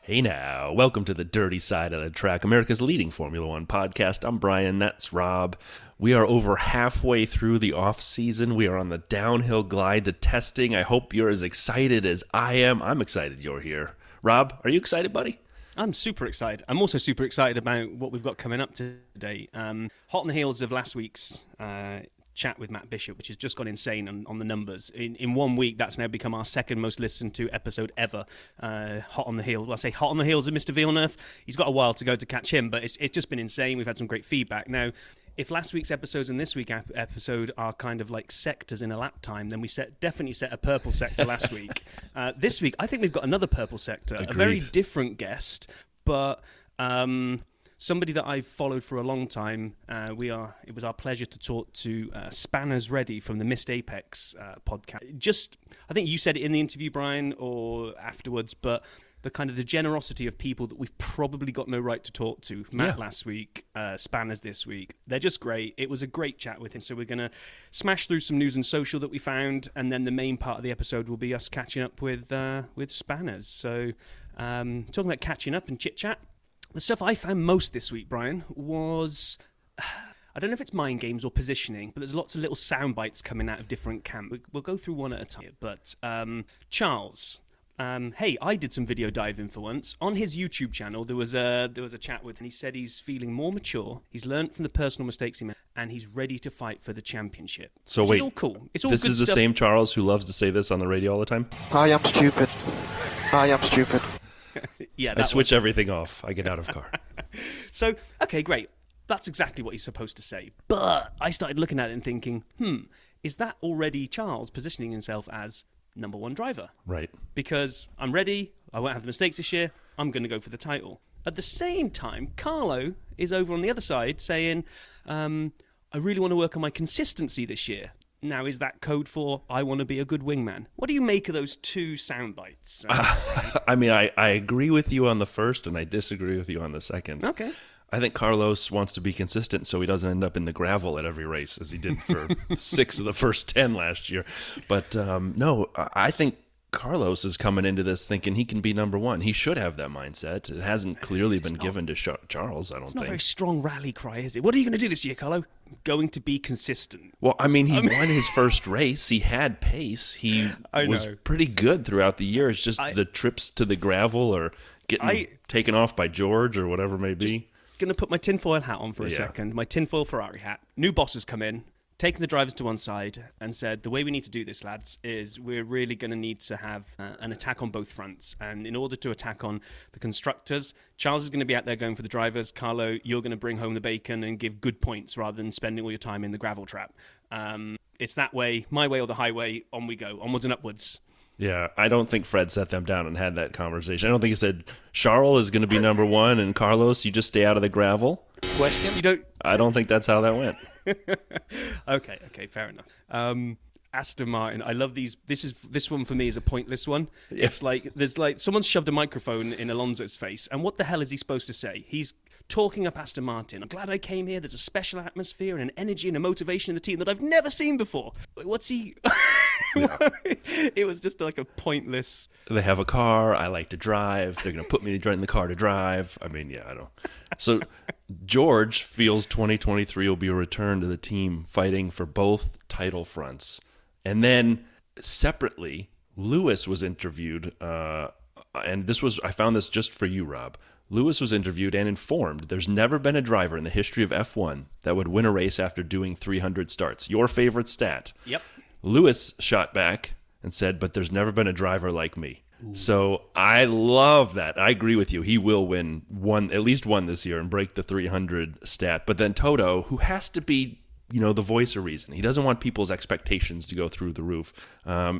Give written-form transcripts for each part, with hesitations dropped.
Hey now, welcome to the Dirty Side of the Track, America's leading Formula One podcast. I'm Brian, that's Rob. We are over halfway through the off-season. We are on the downhill glide to testing. I hope you're as excited as I am. I'm excited you're here. Rob, are you excited, buddy? I'm super excited. I'm also super excited about what we've got coming up today. Hot on the heels of last week's chat with Matt Bishop, which has just gone insane on the numbers. In 1 week, that's now become our second most listened to episode ever. Hot on the heels. Well, I say hot on the heels of Mr. Villeneuve. He's got a while to go to catch him, but it's just been insane. We've had some great feedback. Now, if last week's episodes and this week's episode are kind of like sectors in a lap time, then we definitely set a purple sector last week. This week, I think we've got another purple sector. Agreed. A very different guest, but somebody that I've followed for a long time. It was our pleasure to talk to Spanners Ready from the Missed Apex podcast. I think you said it in the interview, Brian, or afterwards, but the generosity of people that we've probably got no right to talk to. Matt last week, Spanners this week. They're just great. It was a great chat with him. So we're going to smash through some news and social that we found, and then the main part of the episode will be us catching up with Spanners. So talking about catching up and chit-chat, the stuff I found most this week, Brian, was... I don't know if it's mind games or positioning, but there's lots of little sound bites coming out of different camps. We'll go through one at a time. But Charles... hey, I did some video diving for once. On his YouTube channel, there was a chat with him, and he said he's feeling more mature, he's learned from the personal mistakes he made, and he's ready to fight for the championship. So wait, wait, it's all cool. It's all this good is the stuff. same Charles who loves to say this on the radio all the time? I am stupid. I am stupid. Yeah, I switch everything off. I get out of car. So, okay, great. That's exactly what he's supposed to say. But I started looking at it and thinking, is that already Charles positioning himself as number one driver? Right. Because I'm ready, I won't have the mistakes this year, I'm going to go for the title. At the same time, Carlo is over on the other side saying, I really want to work on my consistency this year. Now, is that code for I want to be a good wingman? What do you make of those two sound bites? I mean, I agree with you on the first, and I disagree with you on the second. Okay. I think Carlos wants to be consistent so he doesn't end up in the gravel at every race, as he did for 6 of the first 10 last year. But no, I think Carlos is coming into this thinking he can be number one. He should have that mindset. It hasn't clearly been given to Charles, I don't think. It's not a very strong rally cry, is it? What are you going to do this year, Carlo? I'm going to be consistent. Well, I mean, he won his first race. He had pace. He was pretty good throughout the year. It's just the trips to the gravel or getting taken off by George or whatever it may be. Going to put my tinfoil hat on for a second. My tinfoil Ferrari hat. New boss has come in, taken the drivers to one side and said, the way we need to do this, lads, is we're really going to need to have an attack on both fronts. And in order to attack on the constructors, Charles is going to be out there going for the drivers. Carlo, you're going to bring home the bacon and give good points rather than spending all your time in the gravel trap. It's that way, my way or the highway, on we go, onwards and upwards. Yeah, I don't think Fred set them down and had that conversation. I don't think he said, Charles is going to be number one, and Carlos, you just stay out of the gravel. Question? You don't... I don't think that's how that went. Okay, fair enough. Aston Martin, I love these. This one for me is a pointless one. Yeah. It's like, someone's shoved a microphone in Alonso's face, and what the hell is he supposed to say? He's talking up Aston Martin. I'm glad I came here. There's a special atmosphere and an energy and a motivation in the team that I've never seen before. What's he... Yeah. It was just like a pointless... They have a car. I like to drive. They're going to put me in the car to drive. I mean, yeah, I don't... So George feels 2023 will be a return to the team fighting for both title fronts. And then separately, Lewis was interviewed, and I found this just for you, Rob. Lewis was interviewed and informed there's never been a driver in the history of F1 that would win a race after doing 300 starts. Your favorite stat. Yep. Lewis shot back and said, but there's never been a driver like me. Ooh. So I love that. I agree with you. He will win at least one this year and break the 300 stat. But then Toto, who has to be, the voice of reason. He doesn't want people's expectations to go through the roof.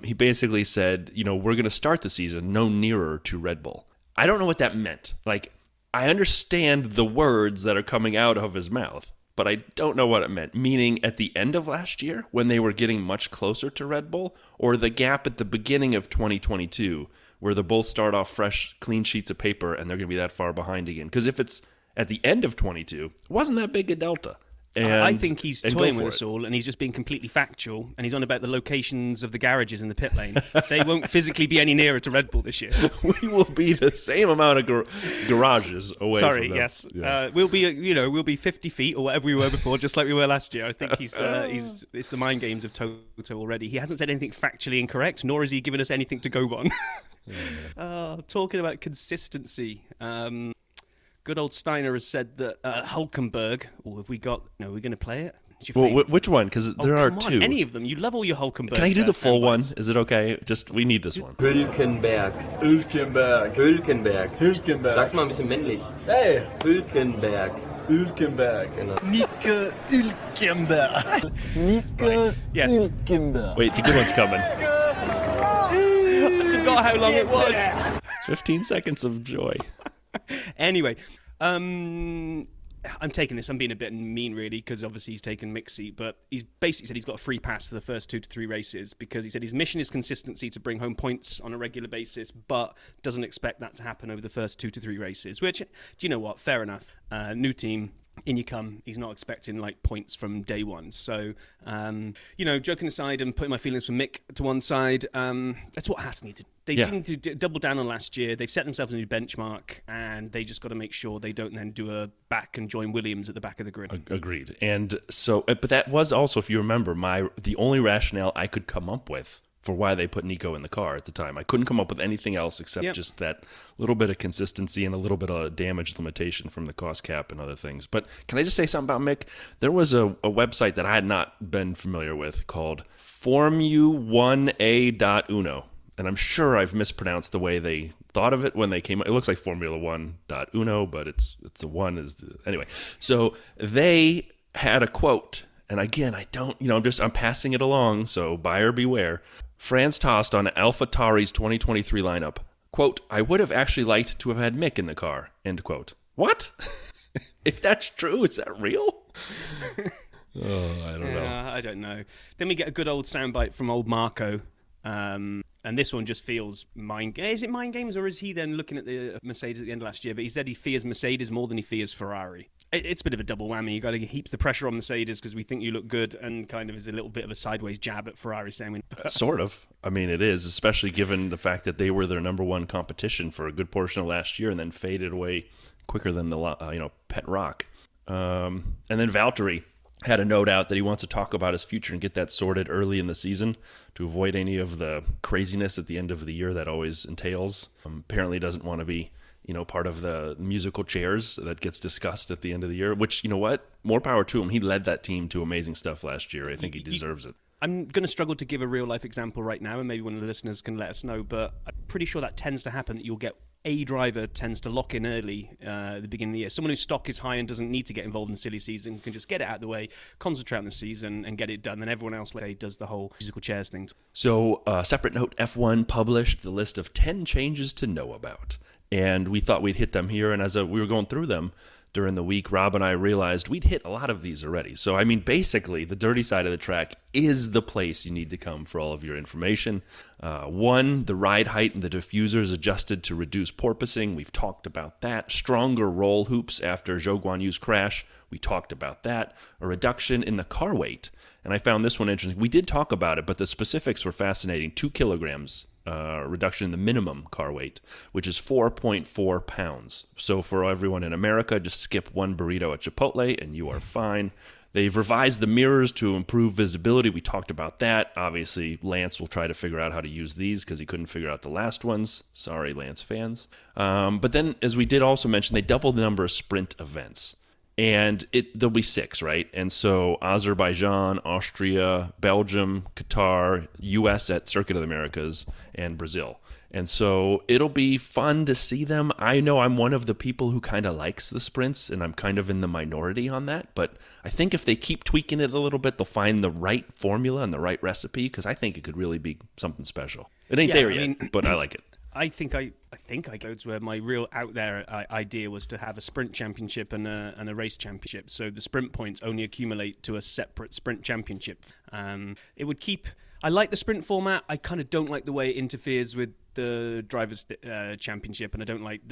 He basically said, we're going to start the season no nearer to Red Bull. I don't know what that meant. Like, I understand the words that are coming out of his mouth, but I don't know what it meant. Meaning at the end of last year, when they were getting much closer to Red Bull, or the gap at the beginning of 2022, where they both start off fresh, clean sheets of paper, and they're going to be that far behind again. Because if it's at the end of 22, it wasn't that big a delta. I think he's and toying go with for us it. all, and he's just being completely factual, and he's on about the locations of the garages in the pit lane. They won't physically be any nearer to Red Bull this year. We will be the same amount of garages away from them. Yes. Yeah. We'll be 50 feet or whatever we were before, just like we were last year. I think he's it's the mind games of Toto already. He hasn't said anything factually incorrect, nor has he given us anything to go on. Talking about consistency. Good old Steiner has said that Hulkenberg. Or have we got? No, we're going to play it. Well, which one? Because there are come on, two. any of them. You love all your Hulkenberg. Can I do the full one? soundbites. Is it okay? We need this one. Hülkenberg. Hülkenberg. Hülkenberg. Hülkenberg. Sag's mal ein bisschen männlich. Hey, Hülkenberg. Hülkenberg. Genau. Nico Hülkenberg. Yes. Wait, the good one's coming. I forgot how long it was. 15 seconds of joy. Anyway, I'm taking this. I'm being a bit mean, really, because obviously he's taken Mick's seat, but he's basically said he's got a free pass for the first 2 to 3 races because he said his mission is consistency to bring home points on a regular basis, but doesn't expect that to happen over the first 2 to 3 races, which, do you know what? Fair enough. New team. In you come. He's not expecting like points from day one. So, joking aside and putting my feelings for Mick to one side, that's what Haas needed. They didn't double down on last year. They've set themselves a new benchmark, and they just got to make sure they don't then do a back and join Williams at the back of the grid. Agreed. And so, but that was also, if you remember, the only rationale I could come up with for why they put Nico in the car at the time. I couldn't come up with anything else except just that little bit of consistency and a little bit of damage limitation from the cost cap and other things. But can I just say something about Mick? There was a website that I had not been familiar with called Formu1A.uno. And I'm sure I've mispronounced the way they thought of it when they came. It looks like Formula1.uno, but it's a one anyway. So they had a quote. And again, I don't, I'm passing it along, so buyer beware. Franz Tost on AlphaTauri's 2023 lineup. Quote, I would have actually liked to have had Mick in the car. End quote. What? If that's true, is that real? I don't know. I don't know. Then we get a good old soundbite from old Marco. And this one just feels is it mind games, or is he then looking at the Mercedes at the end of last year? But he said he fears Mercedes more than he fears Ferrari. It's a bit of a double whammy. You got to heap the pressure on Mercedes because we think you look good, and kind of is a little bit of a sideways jab at Ferrari saying, sort of. I mean, it is, especially given the fact that they were their number one competition for a good portion of last year and then faded away quicker than the pet rock. And then Valtteri had a note out that he wants to talk about his future and get that sorted early in the season to avoid any of the craziness at the end of the year that always entails. Apparently doesn't want to be, part of the musical chairs that gets discussed at the end of the year, which, you know what? More power to him. He led that team to amazing stuff last year. I think he deserves it. I'm going to struggle to give a real-life example right now, and maybe one of the listeners can let us know, but I'm pretty sure that tends to happen, that you'll get a driver tends to lock in early at the beginning of the year. Someone whose stock is high and doesn't need to get involved in the silly season can just get it out of the way, concentrate on the season, and get it done. Then everyone else does the whole musical chairs thing. So, separate note, F1 published the list of 10 changes to know about. And we thought we'd hit them here, and as we were going through them during the week, Rob and I realized we'd hit a lot of these already. So, I mean, basically, the dirty side of the track is the place you need to come for all of your information. 1, the ride height and the diffuser is adjusted to reduce porpoising. We've talked about that. Stronger roll hoops after Zhou Guanyu's crash. We talked about that. A reduction in the car weight. And I found this one interesting. We did talk about it, but the specifics were fascinating. 2 kilograms. Reduction in the minimum car weight, which is 4.4 pounds. So for everyone in America, just skip one burrito at Chipotle and you are fine. They've revised the mirrors to improve visibility. We talked about that. Obviously, Lance will try to figure out how to use these because he couldn't figure out the last ones. Sorry, Lance fans. But then, as we did also mention, they doubled the number of sprint events. And there'll be 6, right? And so Azerbaijan, Austria, Belgium, Qatar, U.S. at Circuit of the Americas, and Brazil. And so it'll be fun to see them. I know I'm one of the people who kind of likes the sprints, and I'm kind of in the minority on that. But I think if they keep tweaking it a little bit, they'll find the right formula and the right recipe, because I think it could really be something special. It ain't there yet, but I like it. I think I go to where my real out there idea was to have a sprint championship and a race championship. So the sprint points only accumulate to a separate sprint championship. It would keep. I like the sprint format. I kind of don't like the way it interferes with the drivers' championship, and I don't like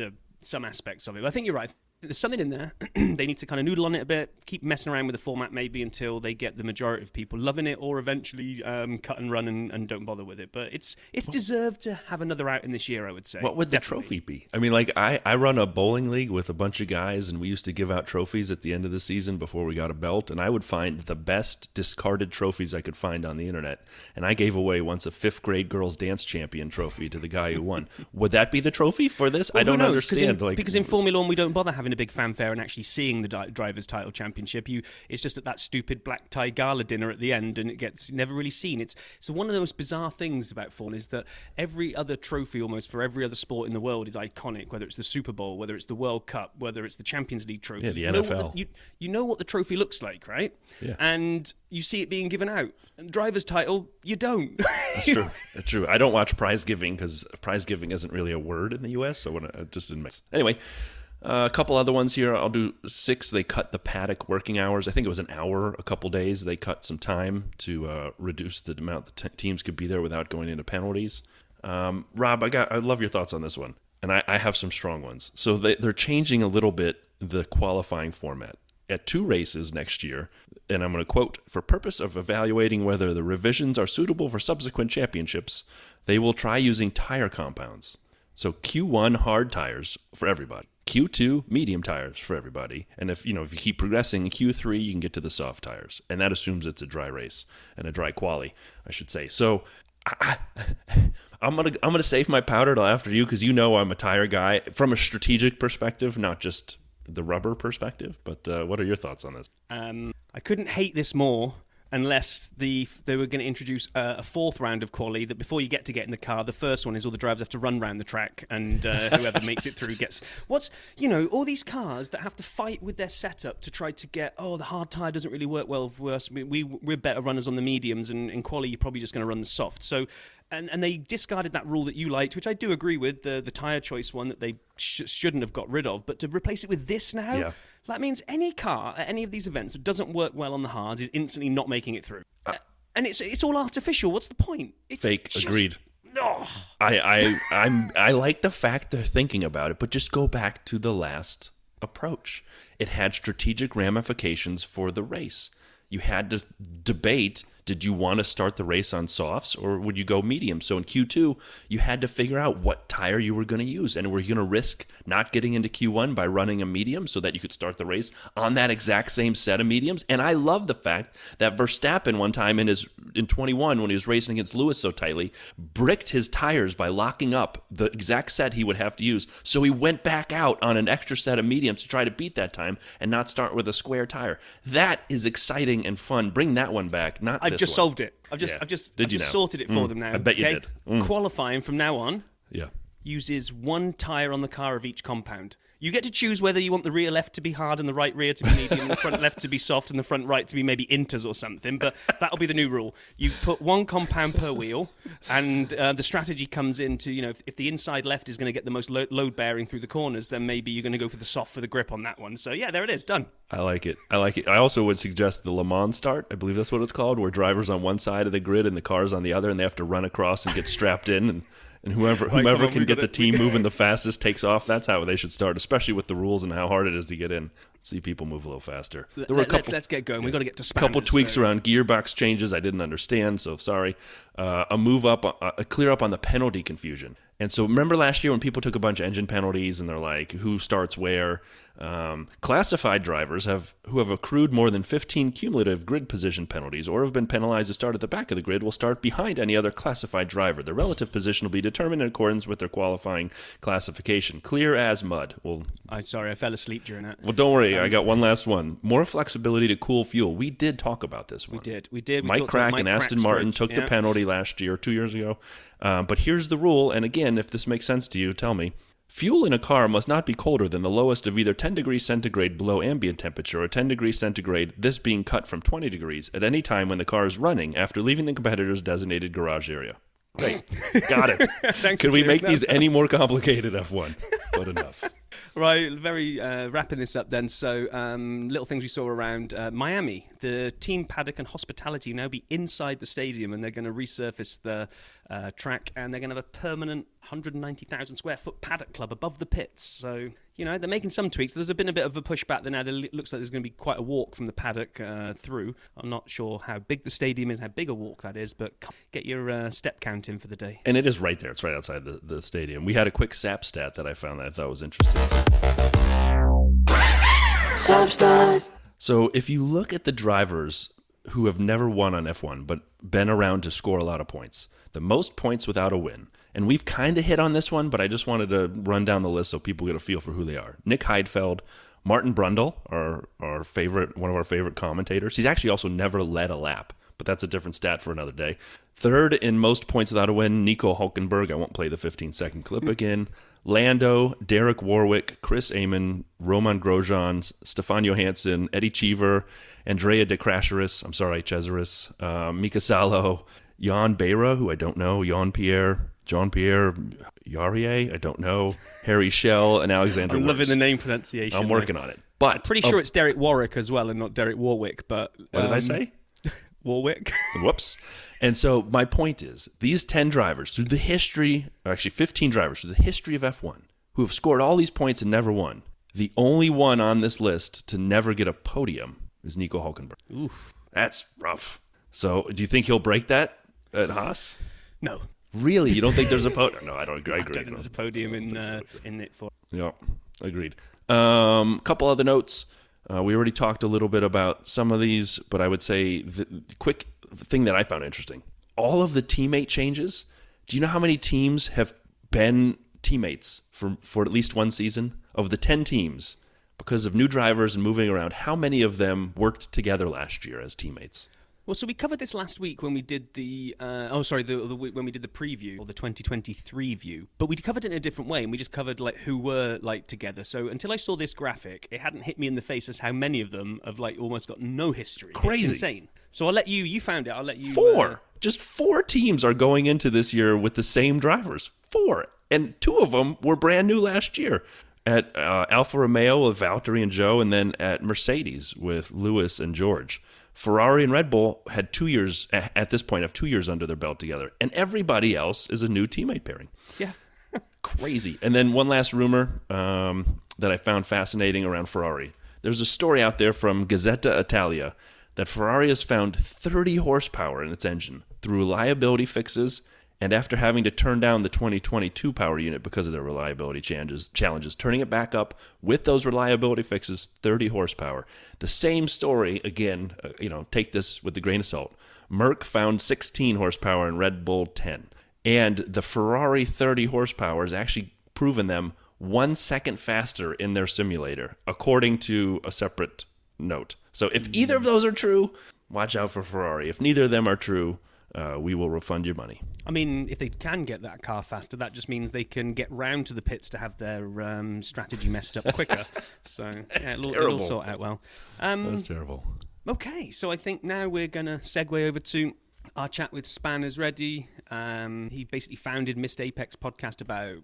some aspects of it. But I think you're right. there's something in there. They need to kind of noodle on it a bit, keep messing around with the format maybe until they get the majority of people loving it, or eventually cut and run and don't bother with it. But it's deserved to have another outing this year, I would say. What would the trophy be? I mean, like I run a bowling league with a bunch of guys, and we used to give out trophies at the end of the season before we got a belt, and I would find the best discarded trophies I could find on the internet. And I gave away once a 5th grade girls dance champion trophy to the guy who won. Would that be the trophy for this? Well, I don't understand. Because in Formula One, we don't bother having a big fanfare and actually seeing the Drivers' Title Championship. It's just at that stupid black tie gala dinner at the end, and it gets never really seen. So one of the most bizarre things about Formula is that every other trophy, almost for every other sport in the world, is iconic. Whether it's the Super Bowl, whether it's the World Cup, whether it's the Champions League trophy. Yeah, the NFL. You know what the trophy looks like, right? Yeah. And you see it being given out. And Drivers' Title, you don't. That's true. That's true. I don't watch prize giving because prize giving isn't really a word in the U.S., so it just didn't make sense. Anyway, a couple other ones here. I'll do 6. They cut the paddock working hours. I think it was an hour a couple days. They cut some time to reduce the amount the teams could be there without going into penalties. Rob, I love your thoughts on this one, and I have some strong ones. So they're changing a little bit the qualifying format. At 2 races next year, and I'm going to quote, "For purpose of evaluating whether the revisions are suitable for subsequent championships, they will try using tire compounds. So Q1 hard tires for everybody, Q2 medium tires for everybody, and if you keep progressing in Q3, you can get to the soft tires, and that assumes it's a dry race and a dry quali, I should say. So I'm gonna save my powder till after you because I'm a tire guy from a strategic perspective, not just the rubber perspective, but what are your thoughts on this? I couldn't hate this more unless they were going to introduce a 4th round of quali that before you get in the car, the first one is all the drivers have to run around the track, and whoever makes it through gets... all these cars that have to fight with their setup to try to get, the hard tyre doesn't really work well for us. We're better runners on the mediums, and in quali you're probably just going to run the soft. So... And they discarded that rule that you liked, which I do agree with, the tyre choice one that they shouldn't have got rid of. But to replace it with this now, that means any car at any of these events that doesn't work well on the hards is instantly not making it through. And it's all artificial. What's the point? It's fake. Just, agreed. Oh. I like the fact they're thinking about it, but just go back to the last approach. It had strategic ramifications for the race. You had to debate, did you want to start the race on softs or would you go medium? So in Q2, you had to figure out what tire you were going to use. And were you going to risk not getting into Q1 by running a medium so that you could start the race on that exact same set of mediums? And I love the fact that Verstappen one time in 21, when he was racing against Lewis so tightly, bricked his tires by locking up the exact set he would have to use. So he went back out on an extra set of mediums to try to beat that time and not start with a square tire. That is exciting and fun. Bring that one back, not I've just solved it. I've just sorted it for them now. I bet you did. Qualifying from now on uses 1 tyre on the car of each compound. You get to choose whether you want the rear left to be hard and the right rear to be medium and the front left to be soft and the front right to be maybe inters or something, but that'll be the new rule. You put 1 compound per wheel, and the strategy comes into, if the inside left is going to get the most load bearing through the corners, then maybe you're going to go for the soft for the grip on that one. So yeah, there it is, done. I like it. I also would suggest the Le Mans start. I believe that's what it's called, where drivers on one side of the grid and the cars on the other, and they have to run across and get strapped in, and whoever can get the team moving the fastest takes off. That's how they should start, especially with the rules and how hard it is to get in. See people move a little faster. There were let's get going. We've got to get to Spanish. A couple tweaks around gearbox changes I didn't understand, so sorry. A move up, a clear up on the penalty confusion. And so remember last year when people took a bunch of engine penalties and they're like, who starts where? Classified drivers who have accrued more than 15 cumulative grid position penalties or have been penalized to start at the back of the grid will start behind any other classified driver. Their relative position will be determined in accordance with their qualifying classification. Clear as mud. I'm sorry, I fell asleep during that. Well, don't worry. I got one last one. More flexibility to cool fuel. We did talk about this one. We did. Mike Crack and Aston Martin took the penalty last year, 2 years ago. But here's the rule. And again, if this makes sense to you, tell me. Fuel in a car must not be colder than the lowest of either 10 degrees centigrade below ambient temperature or 10 degrees centigrade, this being cut from 20 degrees, at any time when the car is running after leaving the competitor's designated garage area. Great. Got it. Could we make these any more complicated, F1? But enough. Right, very wrapping this up then. So, little things we saw around Miami. the team paddock and hospitality will now be inside the stadium, and they're going to resurface the track, and they're going to have a permanent 190,000 square foot paddock club above the pits. So, they're making some tweaks. There's been a bit of a pushback there now. Looks like there's going to be quite a walk from the paddock through. I'm not sure how big the stadium is, how big a walk that is, but get your step count in for the day. And it is right there. It's right outside the stadium. We had a quick SAP stat that I found that I thought was interesting. So if you look at the drivers who have never won on F1 but been around to score a lot of points, the most points without a win, and we've kind of hit on this one, but I just wanted to run down the list so people get a feel for who they are. Nick Heidfeld, Martin Brundle, one of our favorite commentators. He's actually also never led a lap, but that's a different stat for another day. Third in most points without a win, Nico Hulkenberg. I won't play the 15-second clip again. Lando, Derek Warwick, Chris Amon, Roman Grosjean, Stefan Johansson, Eddie Cheever, Andrea De Crasheris, Mika Salo, Jan Beira, who I don't know, Jean-Pierre Jarier, I don't know, Harry Schell, and Alexander I'm Wurz. loving the name pronunciation. I'm working on it. But pretty sure it's Derek Warwick as well and not Derek Warwick. But what did I say? Warwick. Whoops. And so my point is, these 10 drivers through the history, or actually 15 drivers through the history of F1, who have scored all these points and never won, the only one on this list to never get a podium is Nico Hulkenberg. Oof. That's rough. So do you think he'll break that at Haas? No. Really? You don't think there's a podium? No, I don't agree. I don't think there's a podium in it for. Yeah, agreed. Couple other notes. We already talked a little bit about some of these, but I would say the quick thing that I found interesting. All of the teammate changes. Do you know how many teams have been teammates for at least one season? Of the 10 teams, because of new drivers and moving around, how many of them worked together last year as teammates? Well, so we covered this last week when we did when we did the preview or the 2023 view, but we covered it in a different way, and we just covered like who were like together. So until I saw this graphic, it hadn't hit me in the face as how many of them have like almost got no history. Crazy, it's insane. So I'll let you found it. I'll let you. Just 4 teams are going into this year with the same drivers. 4, and 2 of them were brand new last year. At Alfa Romeo with Valtteri and Joe, and then at Mercedes with Lewis and George. Ferrari and Red Bull had 2 years, at this point, have 2 years under their belt together. And everybody else is a new teammate pairing. Yeah. Crazy. And then one last rumor that I found fascinating around Ferrari. There's a story out there from Gazzetta Italia that Ferrari has found 30 horsepower in its engine through reliability fixes and after having to turn down the 2022 power unit because of their reliability challenges, turning it back up with those reliability fixes, 30 horsepower. The same story, again, take this with a grain of salt. Merck found 16 horsepower and Red Bull 10. And the Ferrari 30 horsepower has actually proven them 1 second faster in their simulator, according to a separate note. So if either of those are true, watch out for Ferrari. If neither of them are true, we will refund your money. I mean, if they can get that car faster, that just means they can get round to the pits to have their strategy messed up quicker. So yeah, it'll sort out well. That's terrible. Okay, so I think now we're going to segue over to our chat with Spanners Ready. He basically founded Missed Apex podcast about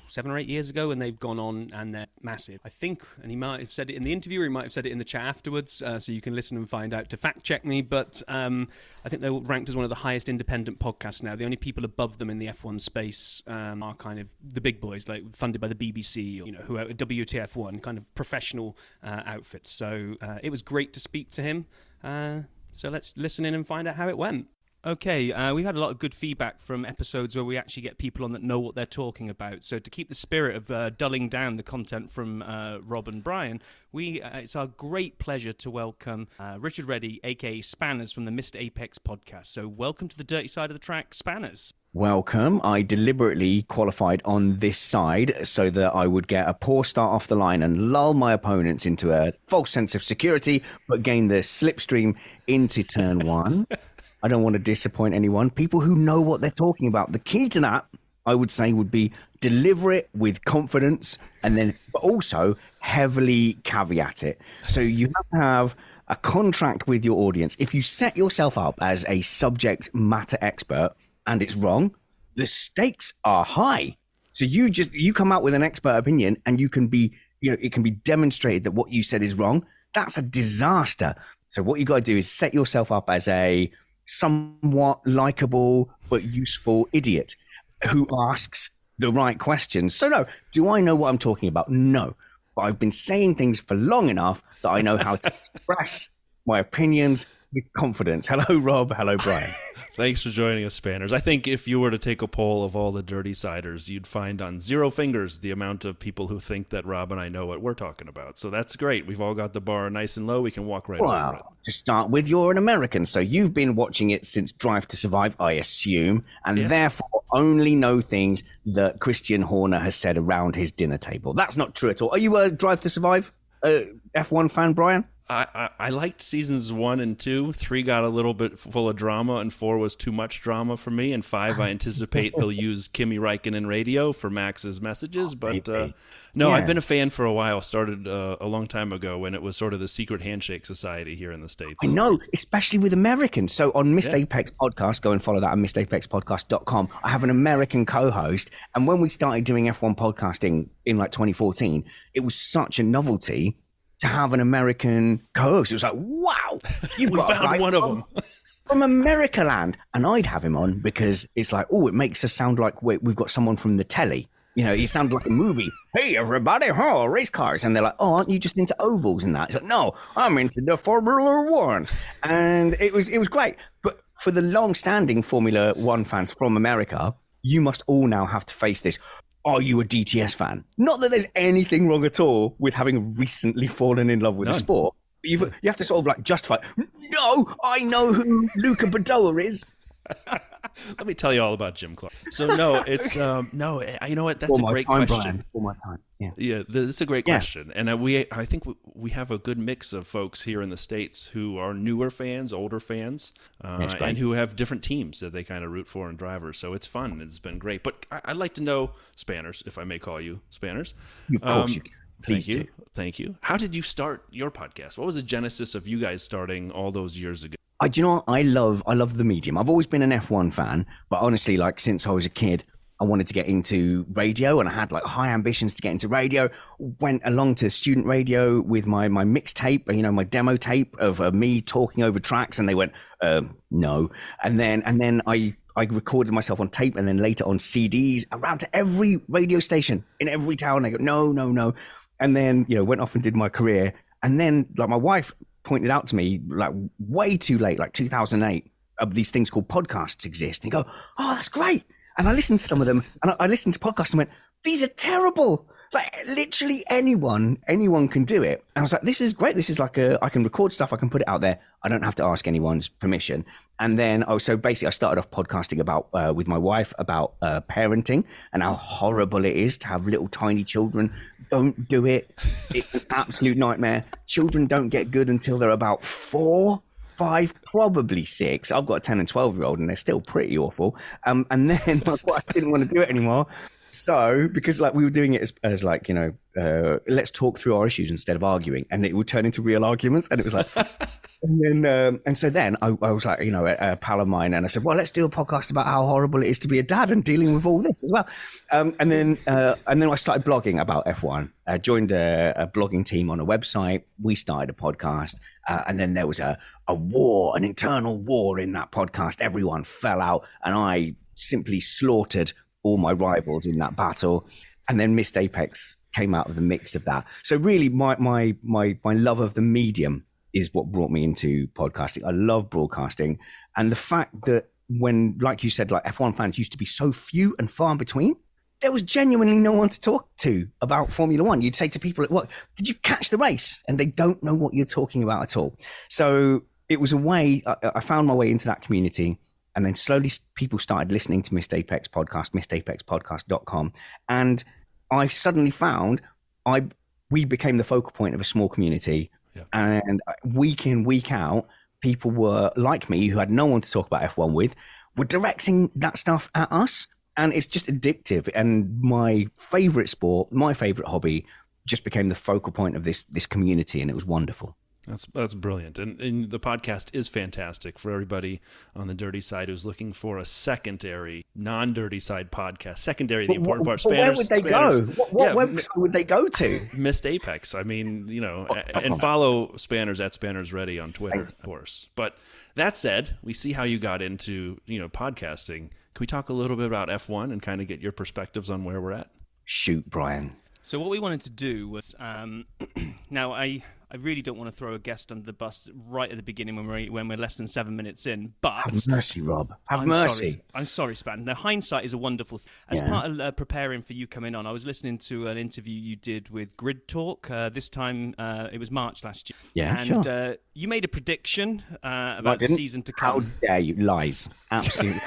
7 or 8 years ago, and they've gone on and they're massive. I think, and he might have said it in the interview, or he might have said it in the chat afterwards, so you can listen and find out to fact check me, but I think they're ranked as one of the highest independent podcasts now. The only people above them in the F1 space are kind of the big boys, like funded by the BBC, or who are WTF1, kind of professional outfits. So it was great to speak to him. So let's listen in and find out how it went. Okay, we've had a lot of good feedback from episodes where we actually get people on that know what they're talking about. So to keep the spirit of dulling down the content from Rob and Brian, it's our great pleasure to welcome Richard Reddy, a.k.a. Spanners, from the Missed Apex podcast. So welcome to the dirty side of the track, Spanners. Welcome. I deliberately qualified on this side so that I would get a poor start off the line and lull my opponents into a false sense of security, but gain the slipstream into turn 1. I don't want to disappoint anyone. People who know what they're talking about. The key to that, I would say, would be deliver it with confidence, and then but also heavily caveat it. So you have to have a contract with your audience. If you set yourself up as a subject matter expert and it's wrong, the stakes are high. So you come out with an expert opinion, and you can be, it can be demonstrated that what you said is wrong. That's a disaster. So what you got to do is set yourself up as a somewhat likable but useful idiot who asks the right questions. So no, do I know what I'm talking about? No. But I've been saying things for long enough that I know how to express my opinions with confidence. Hello, Rob. Hello, Brian. Thanks for joining us, Spanners. I think if you were to take a poll of all the dirty siders, you'd find on 0 fingers the amount of people who think that Rob and I know what we're talking about. So that's great. We've all got the bar nice and low. We can walk right over it. To start with, you're an American, so you've been watching it since Drive to Survive, I assume, and therefore only know things that Christian Horner has said around his dinner table. That's not true at all. Are you a Drive to Survive F1 fan, Brian? I liked seasons 1 and 2. 3 got a little bit full of drama, and 4 was too much drama for me. And 5, I anticipate they'll use Kimi Räikkönen radio for Max's messages. But no, I've been a fan for a while. Started a long time ago when it was sort of the secret handshake society here in the States. I know, especially with Americans. So on Missed Apex Podcast, go and follow that at missedapexpodcast.com. I have an American co-host. And when we started doing F1 podcasting in like 2014, it was such a novelty to have an American co-host. It was like, wow, we found one of them from America land. And I'd have him on because it's like, oh, it makes us sound like we've got someone from the telly. You know, he sounds like a movie. Hey, everybody, race cars. And they're like, oh, aren't you just into ovals and that? It's like, no, I'm into the Formula One. And it was great. But for the long-standing Formula One fans from America, you must all now have to face this. Are you a DTS fan? Not that there's anything wrong at all with having recently fallen in love with the sport. But you have to sort of like justify, no, I know who Luca Badoa is. Let me tell you all about Jim Clark. So no, it's no. You know what? That's a great question. All my time. Yeah, that's a great question, and I think we have a good mix of folks here in the States who are newer fans, older fans, and who have different teams that they kind of root for and drivers. So it's fun. It's been great. But I'd like to know, Spanners, if I may call you Spanners. Of course you can. Please do. Thank you. How did you start your podcast? What was the genesis of you guys starting all those years ago? Do you know what? I love the medium. I've always been an F1 fan, but honestly, like since I was a kid, I wanted to get into radio, and I had like high ambitions to get into radio. Went along to student radio with my mixtape, you know, my demo tape of me talking over tracks, and they went no. And then I recorded myself on tape, and then later on CDs around to every radio station in every town. They go no, and then went off and did my career, and then like my wife pointed out to me like way too late, like 2008, of these things called podcasts exist. And you go, oh, that's great. And I listened to some of them, and I listened to podcasts and went, these are terrible. Like literally anyone can do it. And I was like, this is great. This is like I can record stuff. I can put it out there. I don't have to ask anyone's permission. And then so basically I started off podcasting about with my wife about parenting and how horrible it is to have little tiny children. Don't do it. It's an absolute nightmare. Children don't get good until they're about 4, 5, probably 6. I've got a 10 and 12-year-old and they're still pretty awful. And then my wife didn't want to do it anymore. So, because like we were doing it as like, let's talk through our issues instead of arguing, and it would turn into real arguments. And it was like, and so then I was like, a pal of mine, and I said, well, let's do a podcast about how horrible it is to be a dad and dealing with all this as well. And then I started blogging about F1. I joined a blogging team on a website. We started a podcast, and then there was a war, an internal war in that podcast. Everyone fell out, and I simply slaughtered all my rivals in that battle, and then Missed Apex came out of the mix of that. So really my love of the medium is what brought me into podcasting. I love broadcasting, and the fact that when, like you said, like F1 fans used to be so few and far in between, there was genuinely no one to talk to about Formula One. You'd say to people at work, did you catch the race? And they don't know what you're talking about at all. So it was a way, I found my way into that community. And then slowly people started listening to Missed Apex Podcast, missedapexpodcast.com. And I suddenly found we became the focal point of a small community. Yeah. And week in, week out, people were like me who had no one to talk about F1 with, were directing that stuff at us. And it's just addictive. And my favorite sport, my favorite hobby just became the focal point of this community. And it was wonderful. That's brilliant, and the podcast is fantastic for everybody on the dirty side who's looking for a secondary, non-dirty side podcast. Secondary, the important part. Where would they go? What Yeah, website would they go to? Missed Apex. I mean, and follow Spanners at Spanners Ready on Twitter, of course. But that said, we see how you got into podcasting. Can we talk a little bit about F1 and kind of get your perspectives on where we're at? Shoot, Brian. So what we wanted to do was, now I really don't want to throw a guest under the bus right at the beginning when we're less than 7 minutes in, but Have mercy, Rob. Have mercy. mercy. I'm sorry, Span. Now, hindsight is a wonderful thing. As part of preparing for you coming on, I was listening to an interview you did with Grid Talk. This time, it was March last year. Yeah, and sure. You made a prediction about the season to How come. dare you? Lies. Absolutely.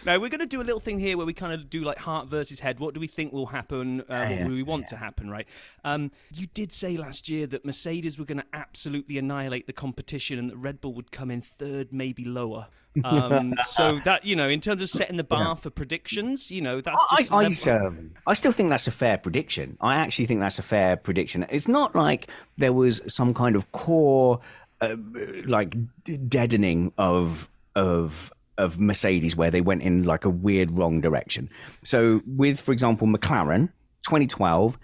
Now, we're going to do a little thing here where we kind of do like heart versus head. What do we think will happen? What do we want to happen, right? You did say last year that Mercedes were going to absolutely annihilate the competition and that Red Bull would come in third, maybe lower. So that, in terms of setting the bar for predictions, that's just... I still think that's a fair prediction. I actually think that's a fair prediction. It's not like there was some kind of core, deadening of Mercedes where they went in like a weird wrong direction. So with, for example, McLaren, 2012,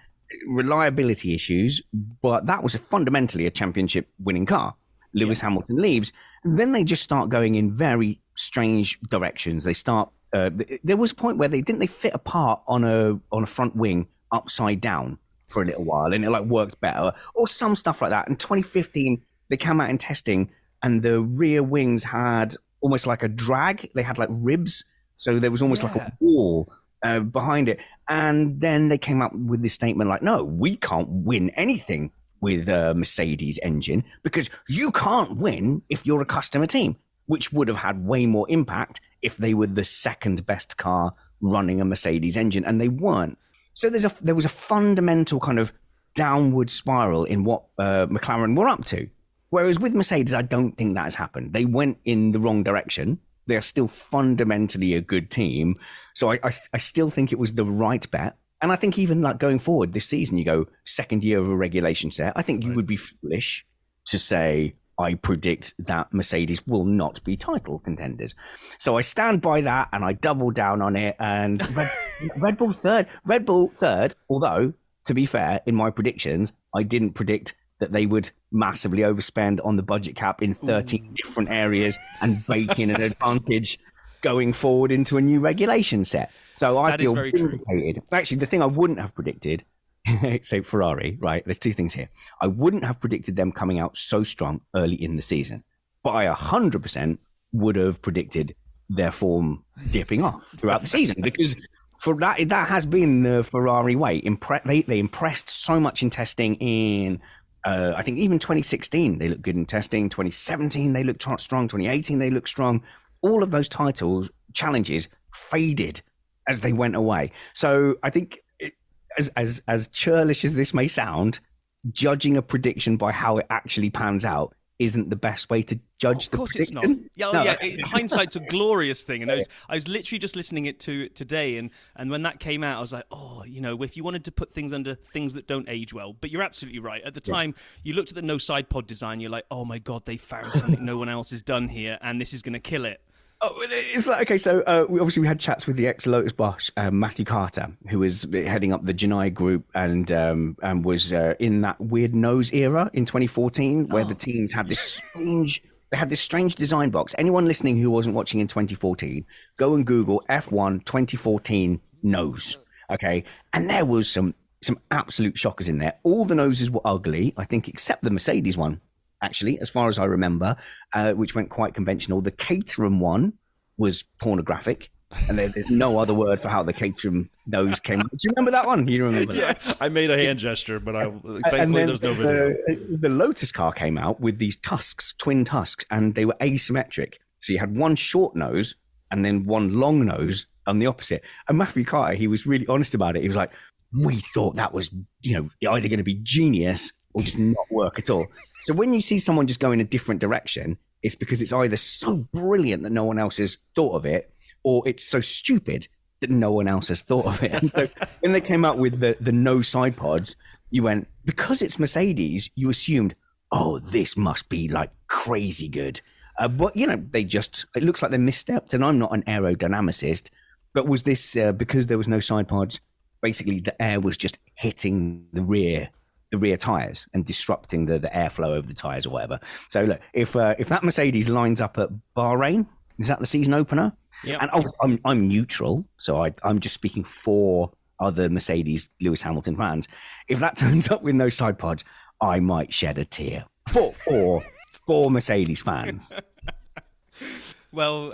reliability issues, but that was fundamentally a championship winning car. Lewis Hamilton leaves. Then they just start going in very strange directions. They start, there was a point where they fit a part on a front wing upside down for a little while and it worked better or some stuff like that. In 2015, they came out in testing and the rear wings had almost like a drag. They had ribs. So there was almost like a wall behind it. And then they came up with this statement no, we can't win anything with a Mercedes engine because you can't win if you're a customer team, which would have had way more impact if they were the second best car running a Mercedes engine. And they weren't. So there was a fundamental kind of downward spiral in what McLaren were up to. Whereas with Mercedes, I don't think that has happened. They went in the wrong direction. They're still fundamentally a good team. So I still think it was the right bet. And I think even going forward this season, you go second year of a regulation set. I think you would be foolish to say, I predict that Mercedes will not be title contenders. So I stand by that and I double down on it. And Red Bull third, although, to be fair, in my predictions, I didn't predict that they would massively overspend on the budget cap in 13 different areas and bake in an advantage going forward into a new regulation set. So I feel vindicated. Actually, the thing I wouldn't have predicted, so Ferrari, right? There's two things here. I wouldn't have predicted them coming out so strong early in the season, but I 100% would have predicted their form dipping off throughout the season because for that has been the Ferrari way. They impressed so much in testing in... I think even 2016, they looked good in testing. 2017, they looked strong. 2018, they looked strong. All of those challenges faded as they went away. So I think as churlish as this may sound, judging a prediction by how it actually pans out isn't the best way to judge the prediction. Of course it's not. Hindsight's a glorious thing. And I was literally just listening to it today. And when that came out, I was like, if you wanted to put things under things that don't age well. But you're absolutely right. At the time, you looked at the no side pod design. You're like, oh, my God, they found something no one else has done here. And this is going to kill it. Oh, it's okay. So we had chats with the ex-Lotus boss, Matthew Carter, who was heading up the Janai group and was in that weird nose era in 2014, where the teams had this strange design box. Anyone listening who wasn't watching in 2014, go and Google F1 2014 nose. Okay, and there was some absolute shockers in there. All the noses were ugly, I think, except the Mercedes one. Actually, as far as I remember, which went quite conventional. The Caterham one was pornographic, and there's no other word for how the Caterham nose came. Do you remember that one? You remember? Yes, I made a hand gesture, but thankfully there's no video. The Lotus car came out with these tusks, twin tusks, and they were asymmetric. So you had one short nose and then one long nose on the opposite. And Matthew Carter, he was really honest about it. He was like, we thought that was, either going to be genius or just not work at all. So when you see someone just go in a different direction, it's because it's either so brilliant that no one else has thought of it, or it's so stupid that no one else has thought of it. And so when they came out with the no side pods, you went, because it's Mercedes, you assumed, oh, this must be like crazy good. But, it looks like they misstepped, and I'm not an aerodynamicist, but was this because there was no side pods, basically the air was just hitting the rear tires and disrupting the airflow over the tires or whatever. So look, if that Mercedes lines up at Bahrain, is that the season opener? Yeah. And I'm neutral, so I'm just speaking for other Mercedes Lewis Hamilton fans. If that turns up with no side pods, I might shed a tear for Mercedes fans. Well,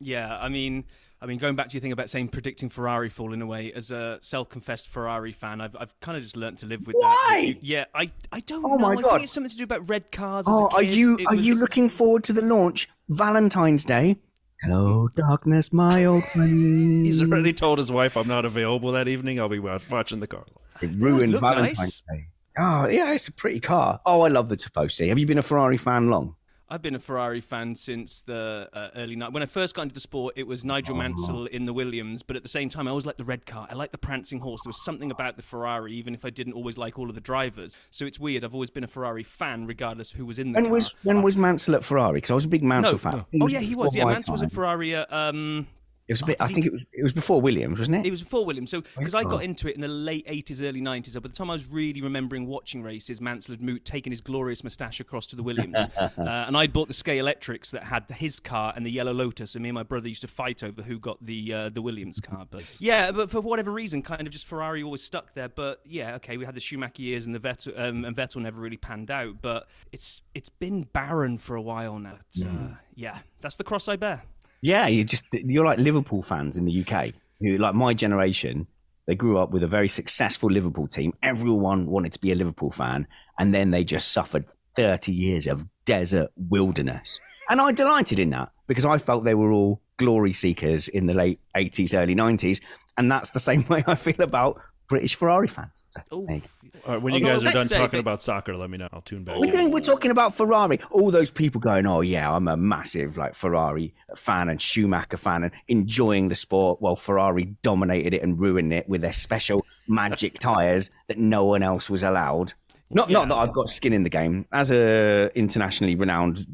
yeah, I mean, going back to your thing about predicting Ferrari falling away, as a self-confessed Ferrari fan, I've kind of just learnt to live with Why? that. Yeah, I don't Oh know. my I God. think it's something to do about red cars as Oh, a kid. are you looking forward to the launch? Valentine's Day. Hello, darkness, my old friend. He's already told his wife I'm not available that evening. I'll be watching the car. It ruined look Valentine's nice. Day. Oh, yeah, it's a pretty car. Oh, I love the Tifosi. Have you been a Ferrari fan long? I've been a Ferrari fan since the early night. When I first got into the sport, it was Nigel Mansell in the Williams, but at the same time, I always liked the red car. I liked the prancing horse. There was something about the Ferrari, even if I didn't always like all of the drivers. So it's weird. I've always been a Ferrari fan, regardless of who was in the car. When was Mansell at Ferrari? Because I was a big Mansell fan. Oh yeah, he was. Yeah, before my Mansell was at time. Ferrari at. It was a bit. I think it was before Williams, wasn't it? It was before Williams. So, because I got into it in the late 80s, early 90s, so by the time I was really remembering watching races, Mansell had taken his glorious moustache across to the Williams. And I'd bought the Sky Electrics that had his car and the Yellow Lotus, and me and my brother used to fight over who got the Williams car. But yeah, but for whatever reason, kind of just Ferrari always stuck there. But yeah, okay, we had the Schumacher years and the Vettel never really panned out. But it's been barren for a while now. Yeah, that's the cross I bear. Yeah, you're like Liverpool fans in the UK, who, like my generation, they grew up with a very successful Liverpool team. Everyone wanted to be a Liverpool fan, and then they just suffered 30 years of desert wilderness. And I delighted in that because I felt they were all glory seekers in the late 80s, early 90s, and that's the same way I feel about British Ferrari fans. So, there you go. All right, when you guys are done talking about soccer, let me know. I'll tune back in. We're talking about Ferrari. All those people going, oh, yeah, I'm a massive Ferrari fan and Schumacher fan and enjoying the sport while Ferrari dominated it and ruined it with their special magic tyres that no one else was allowed. Not that I've got skin in the game. As a internationally renowned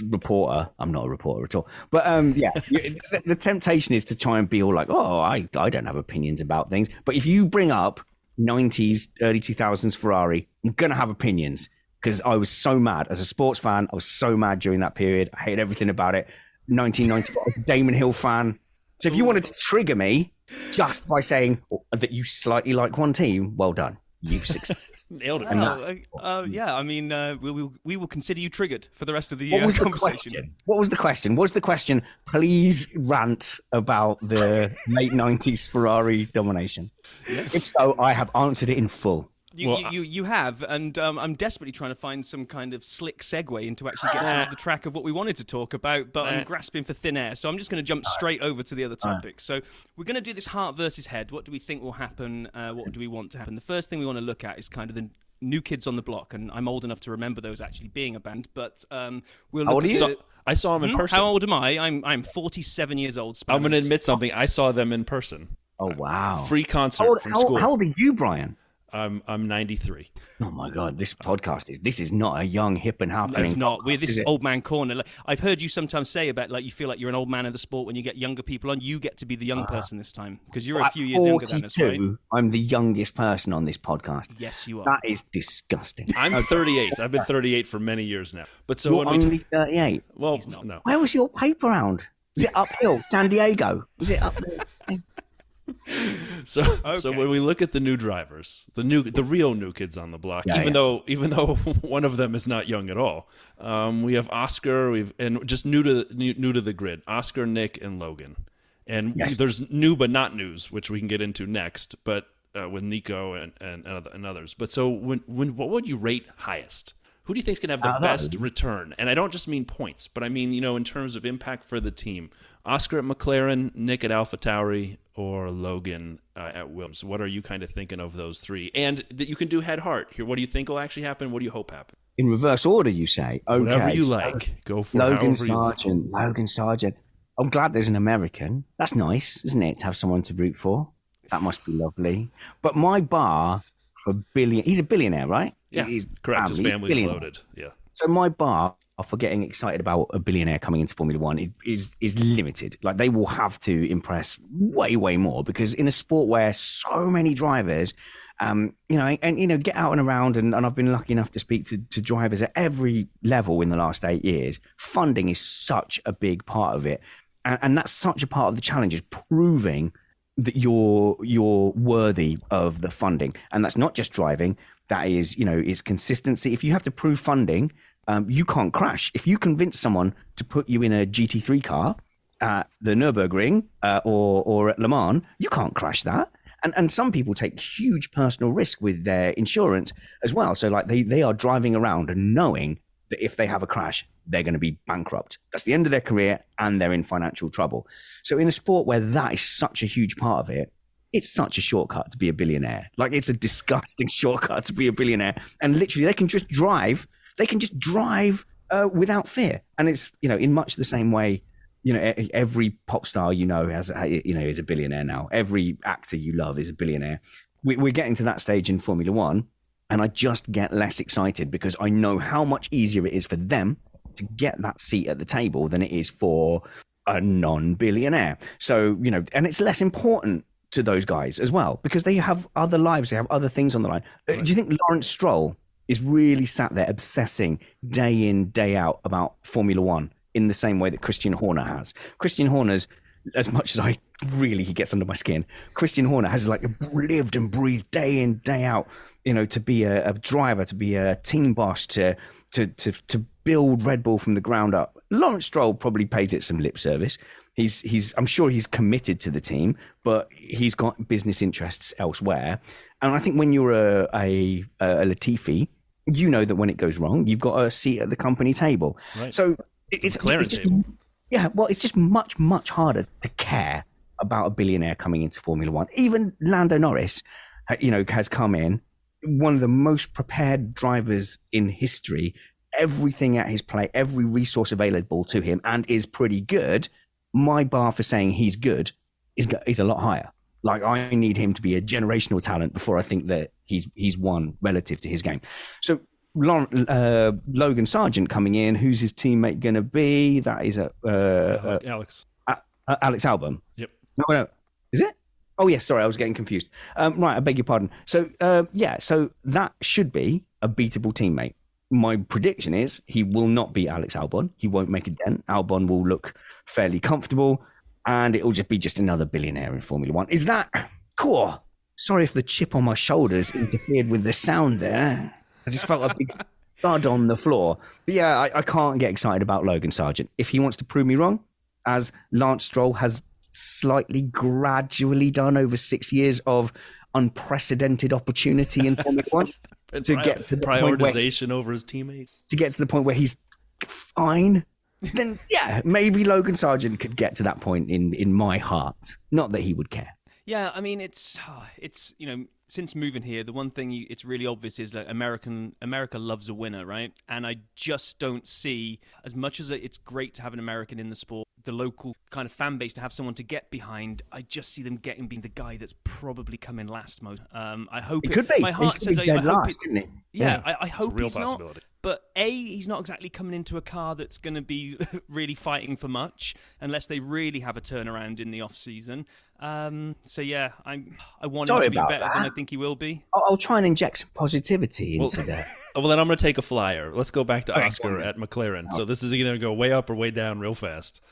reporter, I'm not a reporter at all. But the temptation is to try and be all like, oh, I don't have opinions about things. But if you bring up 90s, early 2000s Ferrari, I'm going to have opinions because I was so mad. As a sports fan, I was so mad during that period. I hated everything about it. 1995, I was a Damon Hill fan. So if you wanted to trigger me just by saying that you slightly like one team, well done. You've succeeded. Nailed it. Yeah, I mean, we will consider you triggered for the rest of the conversation. What was the question? Was the question, please rant about the late 90s Ferrari domination? Yes. If so, I have answered it in full. You have, and I'm desperately trying to find some kind of slick segue into actually getting into the track of what we wanted to talk about, but I'm grasping for thin air, so I'm just going to jump straight over to the other topics. So we're going to do this heart versus head. What do we think will happen? What do we want to happen? The first thing we want to look at is kind of the New Kids on the Block, and I'm old enough to remember those actually being a band, but we'll look at I saw them in person. How old am I? I'm 47 years old. I'm going to admit something. I saw them in person. Oh, wow. Free concert from school. How old are you, Brian? I'm 93. Oh my God! This podcast is not a young, hip and happening. It's not. This is old man corner. I've heard you sometimes say about you feel like you're an old man of the sport when you get younger people on. You get to be the young person this time because you're a few years younger than us, right? I'm the youngest person on this podcast. Yes, you are. That is disgusting. I'm 38. I've been 38 for many years now. But so you're only 38. Well, no. Where was your paper round? Was it uphill, San Diego? Was it up there? So when we look at the new drivers, the real new kids on the block, even though one of them is not young at all, we have Oscar, and just new to the grid, Oscar, Nick, and Logan, and there's new but not news, which we can get into next, but with Nico and others. But so what would you rate highest? Who do you think is going to have the best return? And I don't just mean points, but I mean, in terms of impact for the team. Oscar at McLaren, Nick at AlphaTauri, or Logan at Williams. What are you kind of thinking of those three? And that you can do head-heart here. What do you think will actually happen? What do you hope happen? In reverse order, you say? Okay. Whatever you like. Go for Logan Sargent. I'm glad there's an American. That's nice, isn't it, to have someone to root for? That must be lovely. But my bar for he's a billionaire, right? Yeah, His correct. His family's billionaire. loaded. Yeah. So my bar for getting excited about a billionaire coming into Formula One is limited. Like, they will have to impress way more, because in a sport where so many drivers, get out and around, and I've been lucky enough to speak to drivers at every level in the last 8 years. Funding is such a big part of it, and that's such a part of the challenge, is proving that you're worthy of the funding. And that's not just driving. That is, is consistency. If you have to prove funding, you can't crash. If you convince someone to put you in a GT3 car at the Nürburgring or at Le Mans, you can't crash that. And some people take huge personal risk with their insurance as well. So like they are driving around and knowing that if they have a crash, they're going to be bankrupt. That's the end of their career, and they're in financial trouble. So in a sport where that is such a huge part of it, it's such a shortcut to be a billionaire. Like, it's a disgusting shortcut to be a billionaire. And literally, they can just drive. They can just drive without fear. And it's, in much the same way, every pop star has, is a billionaire now. Every actor you love is a billionaire. We're getting to that stage in Formula One, and I just get less excited because I know how much easier it is for them to get that seat at the table than it is for a non-billionaire. So, and it's less important to those guys as well, because they have other lives, they have other things on the line. Right. Do you think Lawrence Stroll is really sat there obsessing day in, day out about Formula One in the same way that Christian Horner has? Christian Horner's, as much as he gets under my skin, Christian Horner has like lived and breathed day in, day out, to be a driver, to be a team boss, to build Red Bull from the ground up. Lawrence Stroll probably pays it some lip service. I'm sure he's committed to the team, but he's got business interests elsewhere. And I think when you're a Latifi, you know that when it goes wrong, you've got a seat at the company table. Right. So it's table. Yeah, well, it's just much harder to care about a billionaire coming into Formula One. Even Lando Norris, has come in, one of the most prepared drivers in history, everything at his plate, every resource available to him, and is pretty good. My bar for saying he's good is a lot higher. Like, I need him to be a generational talent before I think that he's won relative to his game. So Logan Sargent coming in, who's his teammate going to be? That is Alex Albon. Yep. No, is it? Oh yes, sorry, I was getting confused. Right, I beg your pardon. So so that should be a beatable teammate. My prediction is he will not be Alex Albon. He won't make a dent. Albon will look fairly comfortable, and it will just be another billionaire in Formula One. Is that cool? Sorry if the chip on my shoulders interfered with the sound there. I just felt a big thud on the floor. But yeah, I can't get excited about Logan Sargent. If he wants to prove me wrong, as Lance Stroll has slightly gradually done over 6 years of unprecedented opportunity in Formula One, to get to the prioritization over his teammates, to get to the point where he's fine, then yeah, maybe Logan Sargent could get to that point in my heart. Not that he would care. Yeah, I mean, it's since moving here, the one thing it's really obvious is that America loves a winner, right? And I just don't see, as much as it's great to have an American in the sport, the local kind of fan base, to have someone to get behind, I just see them being the guy that's probably coming last most. I hope it could be. My heart says I hope last, didn't it? Yeah, I hope real he's not. But he's not exactly coming into a car that's going to be really fighting for much, unless they really have a turnaround in the off season. So yeah, I want him to be better than I think he will be. I'll try and inject some positivity into that. Well, then I'm going to take a flyer. Let's go back to Oscar at McLaren. So this is either going to go way up or way down real fast.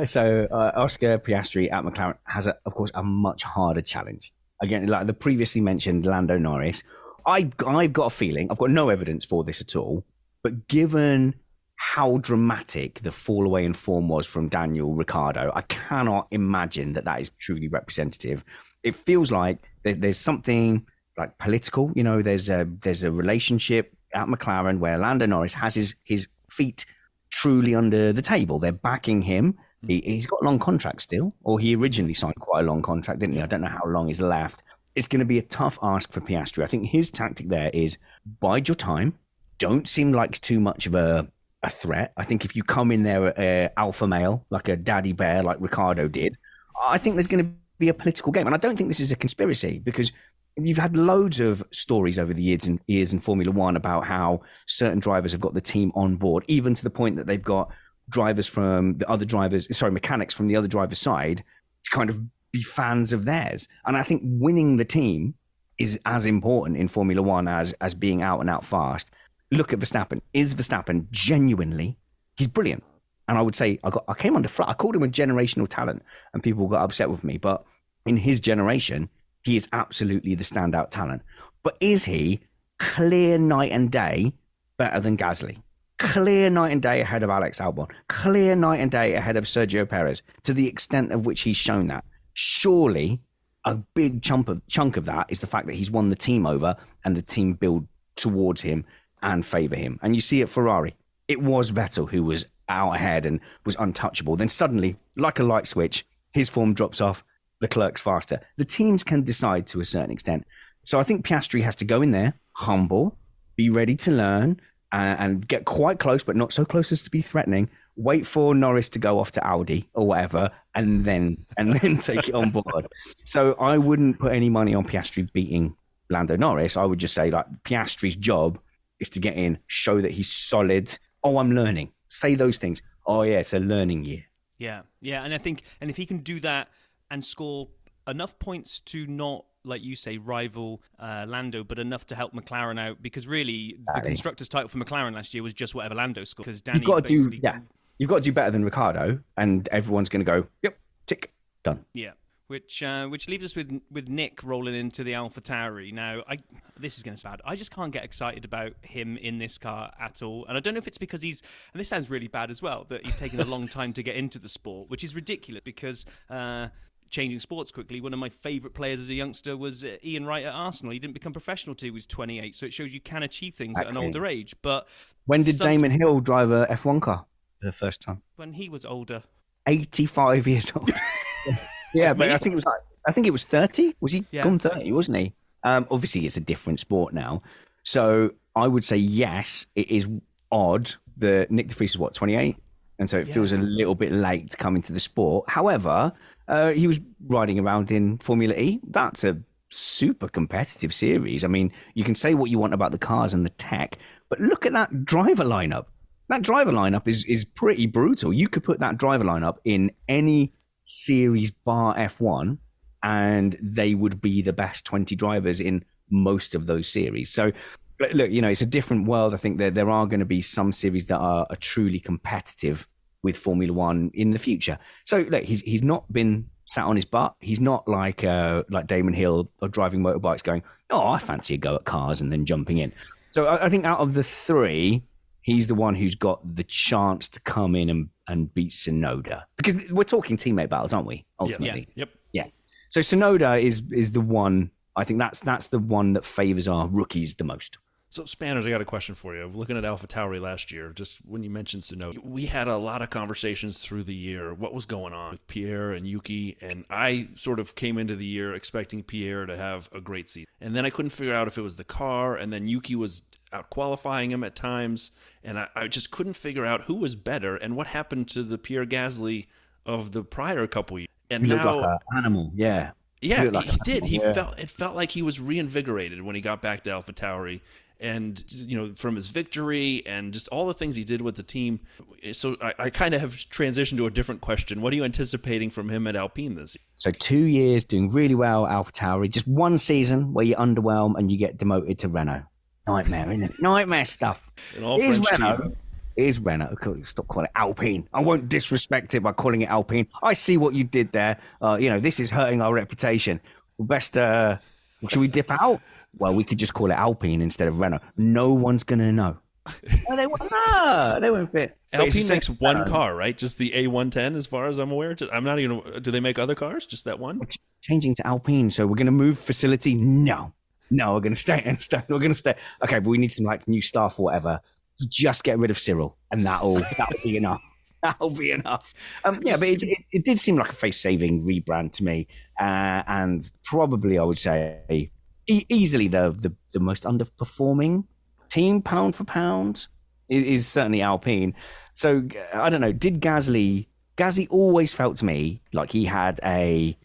So Oscar Piastri at McLaren has, of course, a much harder challenge. Again, like the previously mentioned Lando Norris, I've got a feeling, I've got no evidence for this at all, but given how dramatic the fall away in form was from Daniel Ricciardo, I cannot imagine that is truly representative. It feels like there's something like political, there's a relationship at McLaren where Lando Norris has his feet truly under the table. They're backing him. He's got a long contract still, or he originally signed quite a long contract, didn't he? I don't know how long is left. It's going to be a tough ask for Piastri. I think his tactic there is bide your time. Don't seem like too much of a threat. I think if you come in there alpha male, like a daddy bear, like Ricciardo did, I think there's going to be a political game. And I don't think this is a conspiracy, because you've had loads of stories over the years in Formula One about how certain drivers have got the team on board, even to the point that they've got mechanics from the other driver's side to kind of be fans of theirs. And I think winning the team is as important in Formula One as being out and out fast. Look at Verstappen. Is Verstappen genuinely, he's brilliant. And I would say I came under flat. I called him a generational talent and people got upset with me. But in his generation, he is absolutely the standout talent. But is he clear night and day better than Gasly? Clear night and day ahead of Alex Albon? Clear night and day ahead of Sergio Perez? To the extent of which he's shown that. Surely a big chunk of that is the fact that he's won the team over and the team build towards him and favour him. And you see at Ferrari, it was Vettel who was out ahead and was untouchable. Then suddenly, like a light switch, his form drops off, Leclerc's faster. The teams can decide to a certain extent. So I think Piastri has to go in there, humble, be ready to learn, and get quite close, but not so close as to be threatening. Wait for Norris to go off to Audi or whatever, and then take it on board. So I wouldn't put any money on Piastri beating Lando Norris. I would just say, like, Piastri's job is to get in, show that he's solid. Oh, I'm learning. Say those things. Oh yeah, it's a learning year. Yeah, and I think, and if he can do that and score enough points to not, like you say, rival Lando, but enough to help McLaren out, because really the constructors' title for McLaren last year was just whatever Lando scored. Because Danny you've got to do better than Ricciardo, and everyone's going to go, yep, tick, done. Yeah. Which leaves us with Nick rolling into the AlphaTauri. Now, this is going to sound, I just can't get excited about him in this car at all. And I don't know if it's because and this sounds really bad as well, that he's taken a long time to get into the sport, which is ridiculous because changing sports quickly, one of my favourite players as a youngster was Ian Wright at Arsenal. He didn't become professional till he was 28, so it shows you can achieve things at an older age. But when did Damon Hill drive a F1 car for the first time? When he was older. 85 years old. Yeah, but I think it was 30. Was he gone 30, wasn't he? Obviously, it's a different sport now. So I would say, yes, it is odd that Nick de Vries is, 28? And so it feels a little bit late to come into the sport. However, he was riding around in Formula E. That's a super competitive series. I mean, you can say what you want about the cars and the tech, but look at that driver lineup. That driver lineup is pretty brutal. You could put that driver lineup in any series bar F1 and they would be the best 20 drivers in most of those series. So look, it's a different world. I think that there are going to be some series that are truly competitive with Formula One in the future. So look, he's not been sat on his butt. He's not like Damon Hill or driving motorbikes going, oh, I fancy a go at cars and then jumping in. So I think out of the three, he's the one who's got the chance to come in and beat Tsunoda. Because we're talking teammate battles, aren't we, ultimately? Yep. Yeah. So Tsunoda is the one, I think that's the one that favours our rookies the most. So, Spanners, I got a question for you. Looking at AlphaTauri last year, just when you mentioned Tsunoda, we had a lot of conversations through the year. What was going on with Pierre and Yuki? And I sort of came into the year expecting Pierre to have a great season. And then I couldn't figure out if it was the car, and then Yuki was out qualifying him at times. And I just couldn't figure out who was better and what happened to the Pierre Gasly of the prior couple years. And he now, looked like an animal, yeah. Yeah, Like he did. It felt like he was reinvigorated when he got back to AlphaTauri. And, from his victory and just all the things he did with the team. So I kind of have transitioned to a different question. What are you anticipating from him at Alpine this year? So 2 years doing really well at AlphaTauri. Just one season where you underwhelm and you get demoted to Renault. Nightmare, isn't it? Nightmare stuff. An all-French team. Here's Renault. Stop calling it Alpine. I won't disrespect it by calling it Alpine. I see what you did there. This is hurting our reputation. Best, should we dip out? Well, we could just call it Alpine instead of Renault. No one's going to know. They won't fit. Alpine makes one car, right? Just the A110, as far as I'm aware. I'm not even. Do they make other cars? Just that one? Changing to Alpine, so we're going to move facility. No, we're going to stay. We're going to stay. Okay, but we need some new staff or whatever. Just get rid of Cyril, and that'll be enough. That'll be enough. But it did seem like a face-saving rebrand to me, and probably I would say easily the most underperforming team pound for pound is certainly Alpine. So I don't know. Did Gasly always felt to me like he had a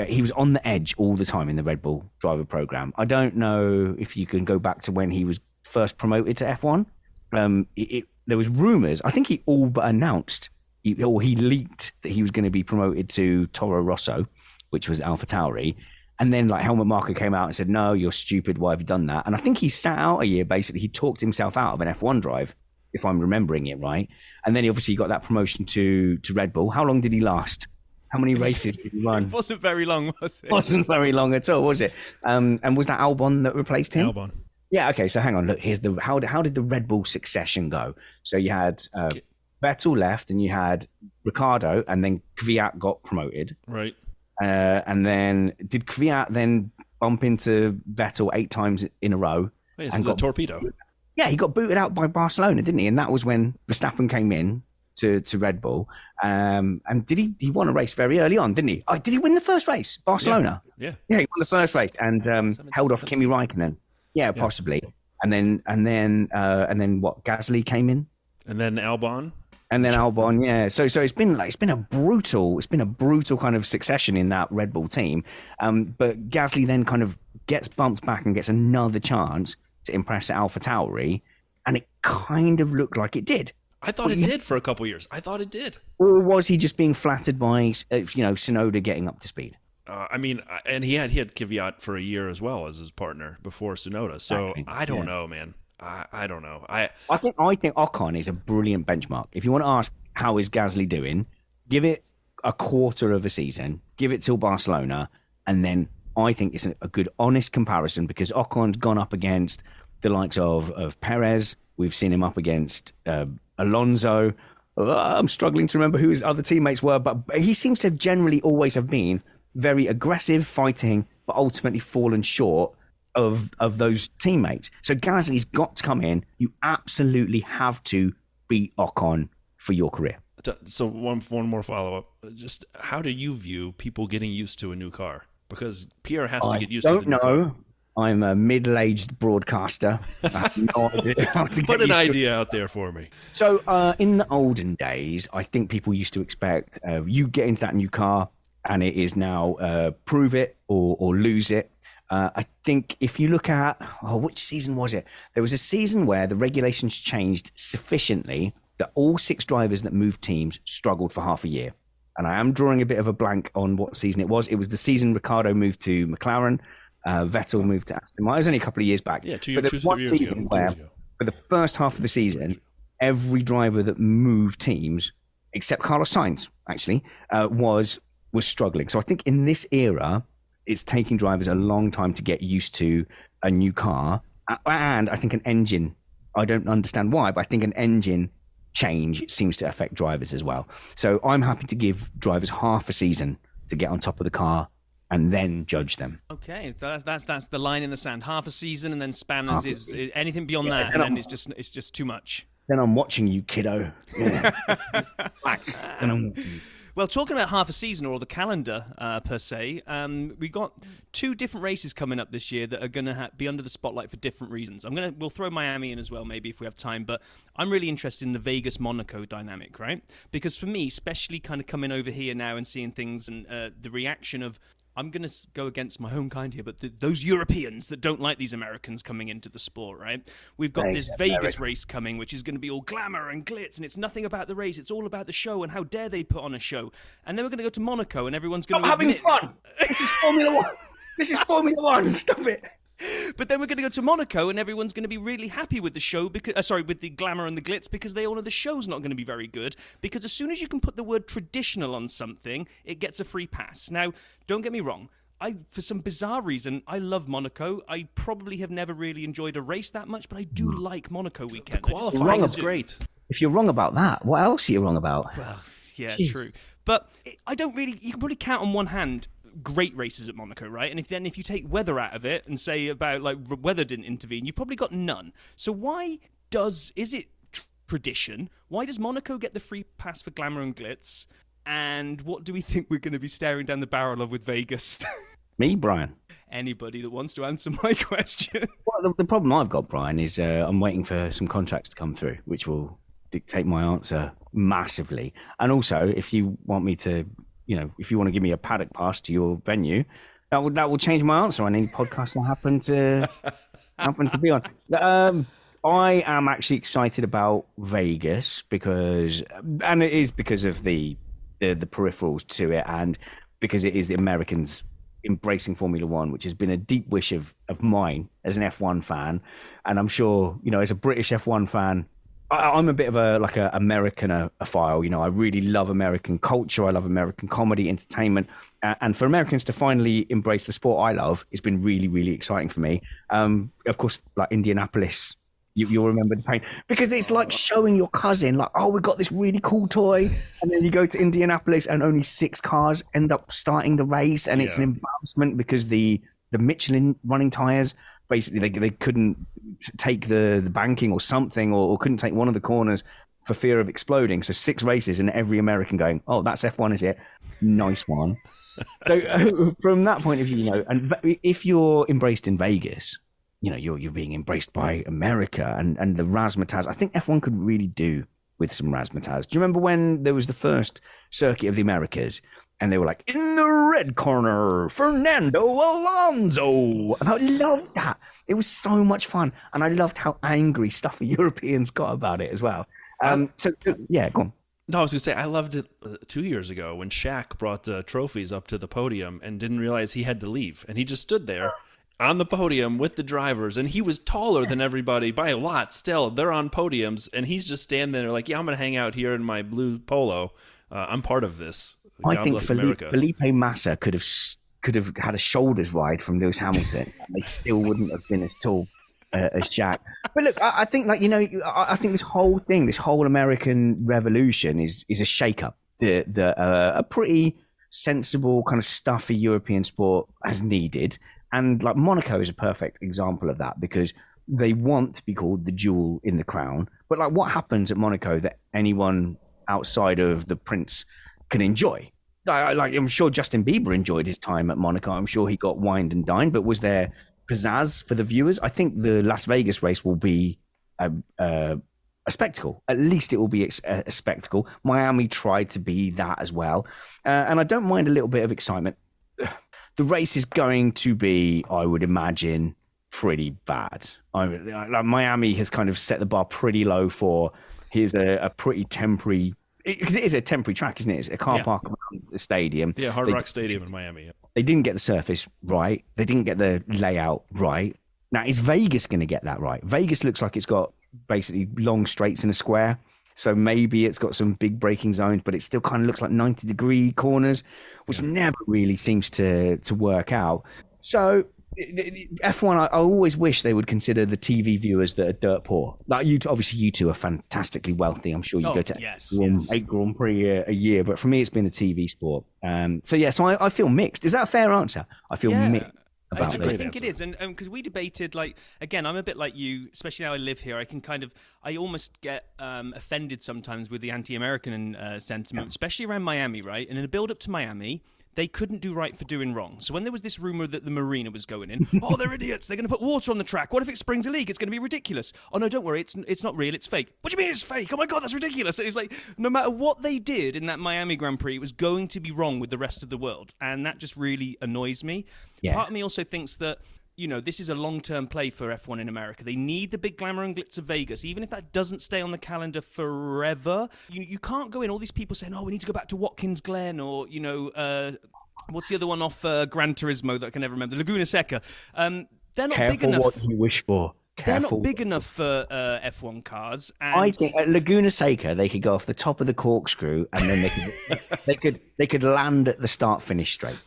he was on the edge all the time in the Red Bull driver program. I don't know if you can go back to when he was first promoted to F1. There was rumors. I think he all but announced, he leaked that he was going to be promoted to Toro Rosso, which was AlphaTauri. And then like Helmut Marko came out and said, no, you're stupid. Why have you done that? And I think he sat out a year. Basically, he talked himself out of an F1 drive, if I'm remembering it right. And then he obviously got that promotion to Red Bull. How long did he last? How many races did he run? It wasn't very long, was it? Wasn't very long at all, was it? And was that Albon that replaced him? Albon. Yeah. Okay. So hang on. Look, here's how did the Red Bull succession go? So you had Vettel left, and you had Ricciardo, and then Kvyat got promoted. Right. And then did Kvyat then bump into Vettel 8 times in a row? Yes, and the got torpedo. Yeah, he got booted out by Barcelona, didn't he? And that was when Verstappen came in to Red Bull. And did he won a race very early on, didn't he? Oh, did he win the first race? Barcelona. Yeah. Yeah, he won the first race and held off Kimi Räikkönen. Yeah, possibly. And then what? Gasly came in. And then Albon. And then Albon, yeah. So it's been a brutal kind of succession in that Red Bull team. But Gasly then kind of gets bumped back and gets another chance to impress AlphaTauri, and it kind of looked like it did. I thought it did for a couple years. I thought it did. Or was he just being flattered by Tsunoda getting up to speed? I mean, and he had Kvyat for a year as well as his partner before Tsunoda. So Exactly. I don't know, man. I don't know. I think Ocon is a brilliant benchmark. If you want to ask how is Gasly doing, give it a quarter of a season, give it till Barcelona, and then I think it's a good honest comparison, because Ocon's gone up against the likes of Perez. We've seen him up against Alonso. I'm struggling to remember who his other teammates were, but he seems to have generally always have been very aggressive, fighting, but ultimately fallen short of those teammates. So Gasly's got to come in. You absolutely have to beat Ocon for your career. So one more follow-up. Just how do you view people getting used to a new car? Because Pierre has to get used to the new car. I'm a middle-aged broadcaster. I have no idea how to Put get an used to idea out there for me. So in the olden days, I think people used to expect you get into that new car and it is now prove it or lose it. I think if you look at, which season was it? There was a season where the regulations changed sufficiently that all 6 drivers that moved teams struggled for half a year. And I am drawing a bit of a blank on what season it was. It was the season Ricciardo moved to McLaren, Vettel moved to Aston Martin. It was only a couple of years back. Yeah, 2 but there was one years season ago. where, for the first half of the season, every driver that moved teams, except Carlos Sainz, actually, was struggling. So I think in this era, it's taking drivers a long time to get used to a new car. And I think an engine, I don't understand why, but I think an engine change seems to affect drivers as well. So I'm happy to give drivers half a season to get on top of the car and then judge them. Okay, so that's the line in the sand. Half a season, and then spanners is anything beyond that, and then it's just too much. Then I'm watching you, kiddo. Yeah. Then I'm watching you. Well, talking about half a season or the calendar per se, we got 2 different races coming up this year that are going to be under the spotlight for different reasons. We'll throw Miami in as well, maybe if we have time, but I'm really interested in the Vegas-Monaco dynamic, right? Because for me, especially kind of coming over here now and seeing things and the reaction of, I'm going to go against my own kind here, but those Europeans that don't like these Americans coming into the sport, right? We've got this Vegas race coming, which is going to be all glamour and glitz, and it's nothing about the race. It's all about the show, and how dare they put on a show. And then we're going to go to Monaco, and everyone's going to... having fun! This is Formula One! This is Formula One! Stop it! But then we're going to go to Monaco, and everyone's going to be really happy with the show, because with the glamour and the glitz, because they all know the show's not going to be very good. Because as soon as you can put the word traditional on something, it gets a free pass. Now, don't get me wrong. For some bizarre reason, I love Monaco. I probably have never really enjoyed a race that much, but I do like Monaco weekend. The qualifying is great. If you're wrong about that, what else are you wrong about? Well, yeah, Jeez. True. But I don't really... You can probably count on one hand great races at Monaco, right? And if you take weather out of it and say about like weather didn't intervene, you've probably got none. So is it tradition? Why does Monaco get the free pass for glamour and glitz? And what do we think we're going to be staring down the barrel of with Vegas? Me, Brian? Anybody that wants to answer my question. Well, the problem I've got, Brian, is I'm waiting for some contracts to come through, which will dictate my answer massively. And also, if you want me to if you want to give me a paddock pass to your venue, that will change my answer on any podcast I happen to be on. I am actually excited about Vegas and it is because of the peripherals to it, and because it is the Americans embracing Formula One, which has been a deep wish of mine as an F1 fan. And I'm sure, as a British F1 fan, I'm a bit of a Americanophile. I really love American culture. I love American comedy, entertainment. And for Americans to finally embrace the sport I love, it's been really, really exciting for me. Of course, like Indianapolis, you'll remember the pain, because it's like showing your cousin, like, oh, we got this really cool toy, and then you go to Indianapolis and only 6 cars end up starting the race, and it's an embarrassment because the Michelin running tires, basically they couldn't take the banking or something, or couldn't take one of the corners for fear of exploding. So 6 races and every American going, oh, that's F1, is it? Nice one. So from that point of view, and if you're embraced in Vegas, you're being embraced by America and the razzmatazz. I think F1 could really do with some razzmatazz. Do you remember when there was the first circuit of the Americas and they were like, in the red corner, Fernando Alonso? And I loved that. It was so much fun. And I loved how angry stuffy Europeans got about it as well. Yeah, go on. No, I was going to say, I loved it 2 years ago when Shaq brought the trophies up to the podium and didn't realize he had to leave. And he just stood there on the podium with the drivers, and he was taller than everybody by a lot. Still, they're on podiums, and he's just standing there like, yeah, I'm going to hang out here in my blue polo. I'm part of this. God I think bless America. Felipe Massa could have had a shoulders ride from Lewis Hamilton, and they still wouldn't have been as tall as Shaq. But look, I think I think this whole thing, this whole American revolution is a shake-up. A pretty sensible kind of stuffy European sport has needed. And like Monaco is a perfect example of that, because they want to be called the jewel in the crown. But like, what happens at Monaco that anyone outside of the prince can enjoy? I'm sure Justin Bieber enjoyed his time at Monaco. I'm sure he got wined and dined. But was there pizzazz for the viewers? I think the Las Vegas race will be a spectacle. At least it will be a spectacle. Miami tried to be that as well. And I don't mind a little bit of excitement. The race is going to be, I would imagine, pretty bad. Miami has kind of set the bar pretty low for, here's a pretty temporary, because it is a temporary track, isn't it? It's a car park around the stadium. Yeah, Hard Rock Stadium in Miami. Yeah. They didn't get the surface right. They didn't get the layout right. Now, is Vegas going to get that right? Vegas looks like it's got basically long straights in a square. So maybe it's got some big braking zones, but it still kind of looks like 90-degree corners, which never really seems to work out. So F1, I always wish they would consider the TV viewers that are dirt poor. Like obviously you two are fantastically wealthy. I'm sure you go to 8 Grand Prix a year, but for me, it's been a TV sport. So I feel mixed. Is that a fair answer? I feel mixed. I think it is, and because we debated, like, again, I'm a bit like you, especially now I live here. I almost get offended sometimes with the anti-American sentiment, especially around Miami, right? And in the build-up to Miami, they couldn't do right for doing wrong. So when there was this rumor that the marina was going in, oh, they're idiots, they're going to put water on the track. What if it springs a leak? It's going to be ridiculous. Oh, no, don't worry, it's not real, it's fake. What do you mean it's fake? Oh, my God, that's ridiculous. And it was like, no matter what they did in that Miami Grand Prix, it was going to be wrong with the rest of the world. And that just really annoys me. Yeah. Part of me also thinks that, this is a long-term play for F1 in America. They need the big glamour and glitz of Vegas. Even if that doesn't stay on the calendar forever, you can't go in. All these people saying, oh, we need to go back to Watkins Glen or, what's the other one off Gran Turismo that I can never remember? Laguna Seca. They're not big enough. What you wish for. They're not big enough for F1 cars. And I think at Laguna Seca they could go off the top of the corkscrew and then they could land at the start-finish straight.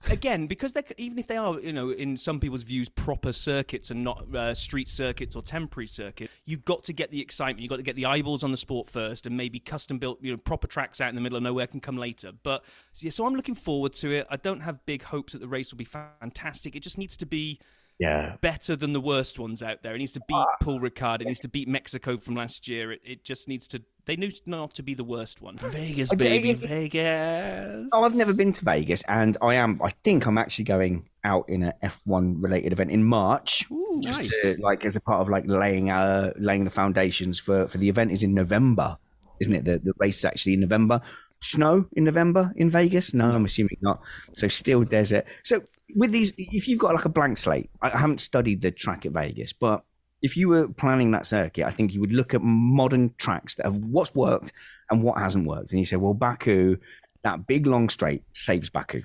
Again, because even if they are, in some people's views, proper circuits and not street circuits or temporary circuit, you've got to get the excitement. You've got to get the eyeballs on the sport first, and maybe custom-built, proper tracks out in the middle of nowhere can come later. But so I'm looking forward to it. I don't have big hopes that the race will be fantastic. It just needs to be better than the worst ones out there. It needs to beat Paul Ricard. It needs to beat Mexico from last year. It just needs to. They need not to be the worst one. Vegas, baby, Vegas. Oh, I've never been to Vegas, and I think I'm actually going out in a F1 related event in March. Ooh, just nice. to, as a part of laying the foundations for the event is in November, isn't it? The race is actually in November. snow in November in Vegas? No, I'm assuming not. So still desert. So with these, if you've got like a blank slate, I haven't studied the track at Vegas, but if you were planning that circuit, I think you would look at modern tracks that have what's worked and what hasn't worked. And you say, well, Baku, that big long straight saves Baku.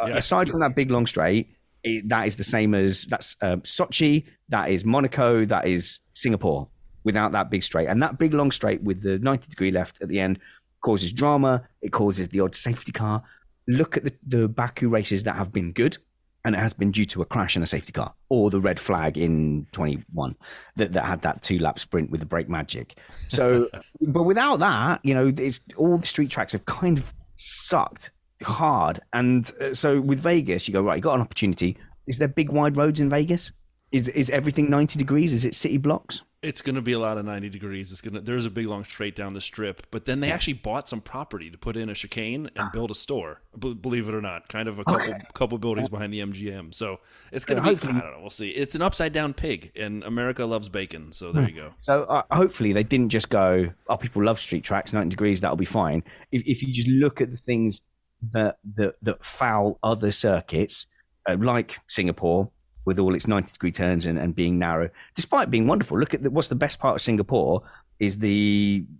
Aside from that big long straight, that is the same as that's Sochi, that is Monaco, that is Singapore without that big straight. And that big long straight with the 90-degree left at the end causes drama. It causes the odd safety car. Look at the Baku races that have been good. And it has been due to a crash and a safety car, or the red flag in 21 that had that 2-lap sprint with the brake magic. So, but without that, it's all the street tracks have kind of sucked hard. And so with Vegas, you go, right, you got an opportunity. Is there big wide roads in Vegas? Is everything 90 degrees? Is it city blocks? It's going to be a lot of 90 degrees. There's a big long straight down the strip, but then they actually bought some property to put in a chicane and build a store. Believe it or not, kind of a couple buildings behind the MGM. So it's going to be. I don't know. We'll see. It's an upside down pig, and America loves bacon. So there you go. So hopefully they didn't just go, oh, people love street tracks, 90 degrees, that'll be fine. If you just look at the things that foul other circuits, like Singapore, with all its 90-degree turns and being narrow, despite being wonderful. Look at what's the best part of Singapore is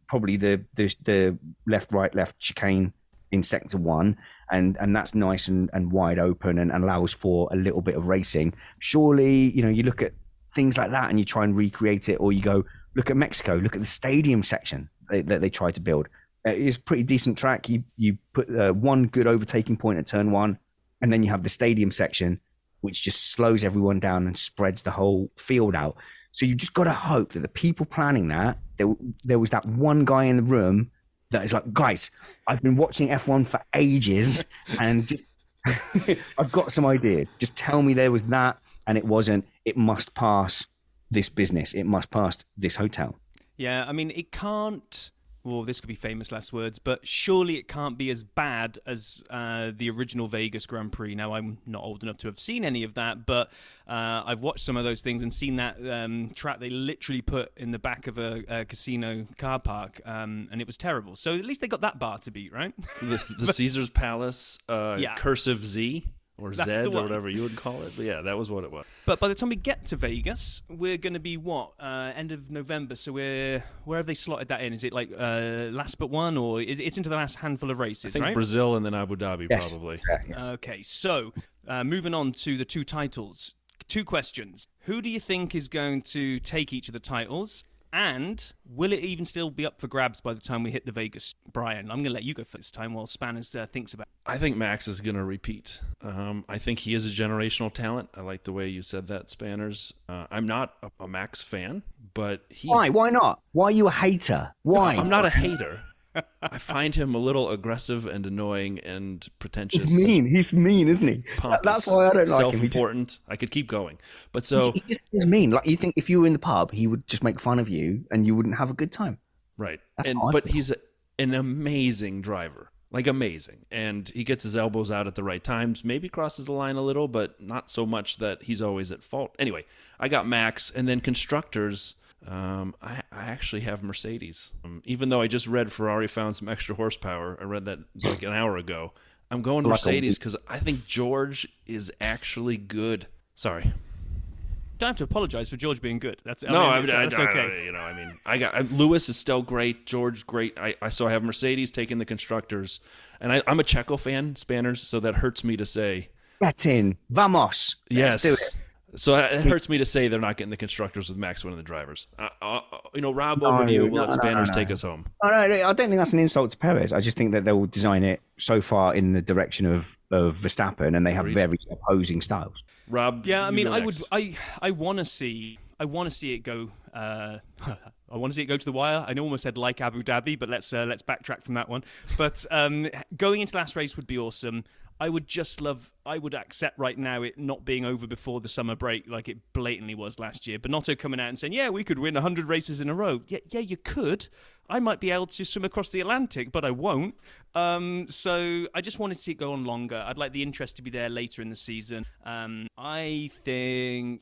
probably the left chicane in sector 1, and that's nice and wide open and allows for a little bit of racing. Surely, you look at things like that and you try and recreate it, or you go look at Mexico, look at the stadium section that they try to build. It's a pretty decent track. You put one good overtaking point at turn 1, and then you have the stadium section, which just slows everyone down and spreads the whole field out. So you just got to hope that the people planning that, there was that one guy in the room that is like, guys, I've been watching F1 for ages and I've got some ideas. Just tell me there was that and it wasn't. It must pass this business. It must pass this hotel. Yeah, I mean, it can't... Well, this could be famous last words, but surely it can't be as bad as the original Vegas Grand Prix. Now, I'm not old enough to have seen any of that, but I've watched some of those things and seen that track they literally put in the back of a casino car park, and it was terrible. So at least they got that bar to beat, right? The Caesar's Palace cursive Z. Or That's Z, or whatever you would call it. But yeah, that was what it was. But by the time we get to Vegas, we're going to be, end of November. So where have they slotted that in? Is it like last but one, or it's into the last handful of races, I think right? Brazil and then Abu Dhabi, yes. probably. Yeah. Okay, so moving on to the 2 titles. 2 questions. Who do you think is going to take each of the titles? And will it even still be up for grabs by the time we hit the Vegas? Brian, I'm going to let you go for this time while Spanners thinks about it. I think Max is going to repeat. I think he is a generational talent. I like the way you said that, Spanners. I'm not a Max fan, but he... Why? Why not? Why are you a hater? Why? I'm not a hater. I find him a little aggressive and annoying and pretentious. He's mean. He's mean, isn't he? Pompous, that's why I don't like him. Self-important. I could keep going. But so... He's mean. Like, you think if you were in the pub, he would just make fun of you and you wouldn't have a good time. Right. But he's an amazing driver. Like, amazing. And he gets his elbows out at the right times. Maybe crosses the line a little, but not so much that he's always at fault. Anyway, I got Max. And then constructors... I actually have Mercedes. Even though I just read Ferrari found some extra horsepower, I read that like an hour ago. I'm going Mercedes because I think George is actually good. Sorry. Don't have to apologize for George being good. That's okay. I got Lewis is still great. George great. I have Mercedes taking the constructors, and I'm a Checo fan, Spanners, so that hurts me to say. Get in, vamos. Yes. Let's do it. So it hurts me to say they're not getting the constructors with Max winning the drivers. Rob, over to you. We'll let Spanners take us home. No, I don't think that's an insult to Perez. I just think that they'll design it so far in the direction of Verstappen, and they have very opposing styles. Rob, yeah, I mean, I want to see it go. I want to see it go to the wire. I almost said like Abu Dhabi, but let's backtrack from that one. But going into the last race would be awesome. I would accept right now it not being over before the summer break like it blatantly was last year. Bonotto coming out and saying, yeah, we could win 100 races in a row. Yeah, you could. I might be able to swim across the Atlantic, but I won't. So I just wanted to see it go on longer. I'd like the interest to be there later in the season. I think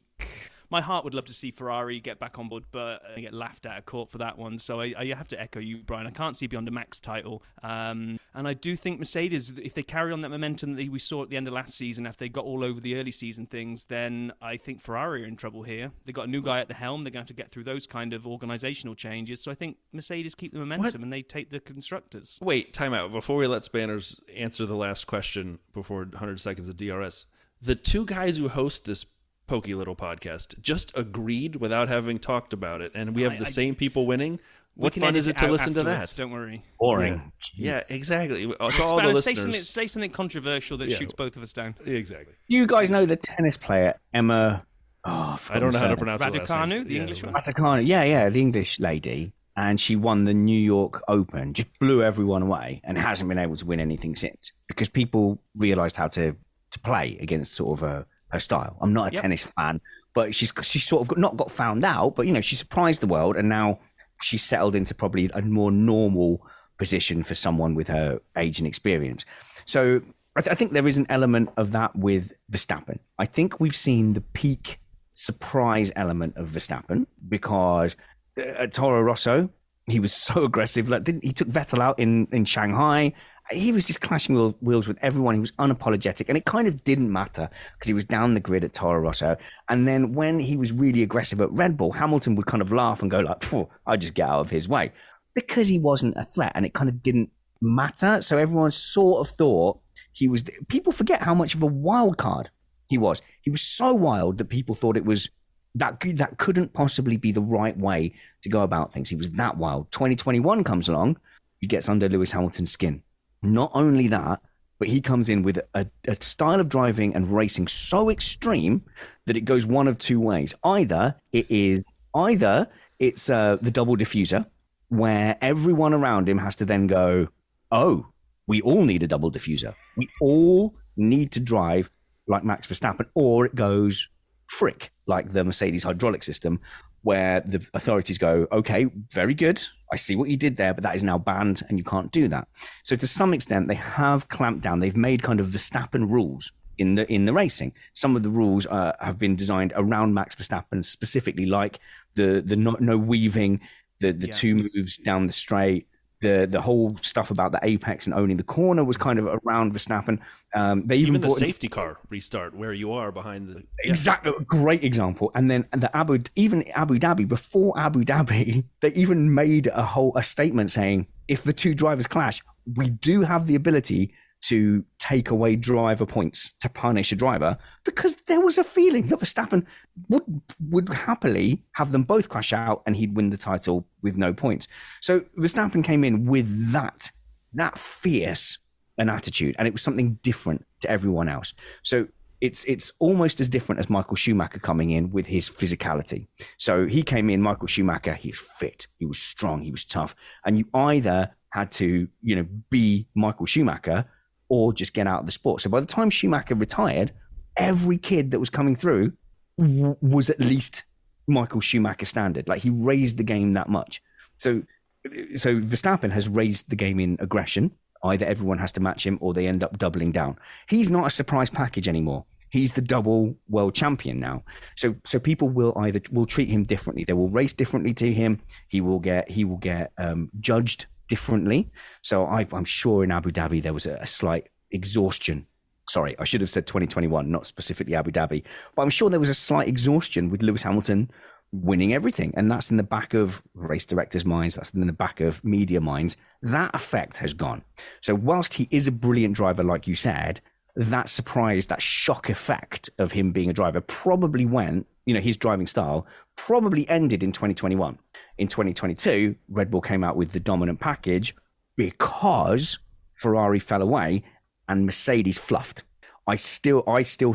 my heart would love to see Ferrari get back on board, but I get laughed out of court for that one. So I have to echo you, Brian. I can't see beyond a Max title. And I do think Mercedes, if they carry on that momentum that we saw at the end of last season, after they got all over the early season things, then I think Ferrari are in trouble here. They've got a new guy at the helm. They're going to have to get through those kind of organizational changes. So I think Mercedes keep the momentum and they take the constructors. Wait, time out. Before we let Spanners answer the last question before 100 seconds of DRS, the two guys who host this pokey little podcast just agreed without having talked about it, and we have the same people winning. What fun is it to listen to that? Don't worry. Boring. Yeah, exactly. To all the listeners. Say something controversial that shoots both of us down. Exactly. You guys know the tennis player Emma... I don't know how to pronounce it. Raducanu, the English one? Raducanu, yeah, the English lady. And she won the New York Open, just blew everyone away, and hasn't been able to win anything since because people realised how to play against sort of her style. I'm not a tennis fan, but she's sort of not got found out, but she surprised the world, and now she's settled into probably a more normal position for someone with her age and experience. So I think there is an element of that with Verstappen. I think we've seen the peak surprise element of Verstappen because at Toro Rosso, he was so aggressive. He took Vettel out in Shanghai. He was just clashing wheels with everyone. He was unapologetic, and it kind of didn't matter because he was down the grid at Toro Rosso. And then when he was really aggressive at Red Bull, Hamilton would kind of laugh and go like, I'll just get out of his way because he wasn't a threat, and it kind of didn't matter. So everyone sort of thought he was... People forget how much of a wild card he was. He was so wild that people thought it was that couldn't possibly be the right way to go about things. He was that wild. 2021 comes along, he gets under Lewis Hamilton's skin. Not only that, but he comes in with a style of driving and racing so extreme that it goes one of two ways. Either it's the double diffuser, where everyone around him has to then go, oh, we all need a double diffuser. We all need to drive like Max Verstappen, or it goes frick, like the Mercedes hydraulic system, where the authorities go, okay, very good. I see what you did there, but that is now banned and you can't do that. So to some extent, they have clamped down. They've made kind of Verstappen rules in the racing. Some of the rules have been designed around Max Verstappen, specifically like the no weaving, the two moves down the straight, the whole stuff about the apex and owning the corner was kind of around Verstappen. They even the safety car restart where you are behind the exactly great example. And then Abu Dhabi, before Abu Dhabi, they even made a statement saying if the two drivers clash, we do have the ability to take away driver points to punish a driver, because there was a feeling that Verstappen would happily have them both crash out and he'd win the title with no points. So Verstappen came in with that fierce an attitude, and it was something different to everyone else. So it's almost as different as Michael Schumacher coming in with his physicality. So he came in, Michael Schumacher, he was fit, he was strong, he was tough, and you either had to be Michael Schumacher or just get out of the sport. So by the time Schumacher retired, every kid that was coming through was at least Michael Schumacher standard. Like, he raised the game that much. So Verstappen has raised the game in aggression. Either everyone has to match him or they end up doubling down. He's not a surprise package anymore. He's the double world champion now. So people will treat him differently. They will race differently to him. He will get judged differently. So I'm sure in Abu Dhabi there was a slight exhaustion. Sorry, I should have said 2021, not specifically Abu Dhabi. But I'm sure there was a slight exhaustion with Lewis Hamilton winning everything. And that's in the back of race directors' minds. That's in the back of media minds. That effect has gone. So whilst he is a brilliant driver, like you said, that surprise, that shock effect of him being a driver probably went, his driving style probably ended in 2021. In 2022, Red Bull came out with the dominant package because Ferrari fell away and Mercedes fluffed. I still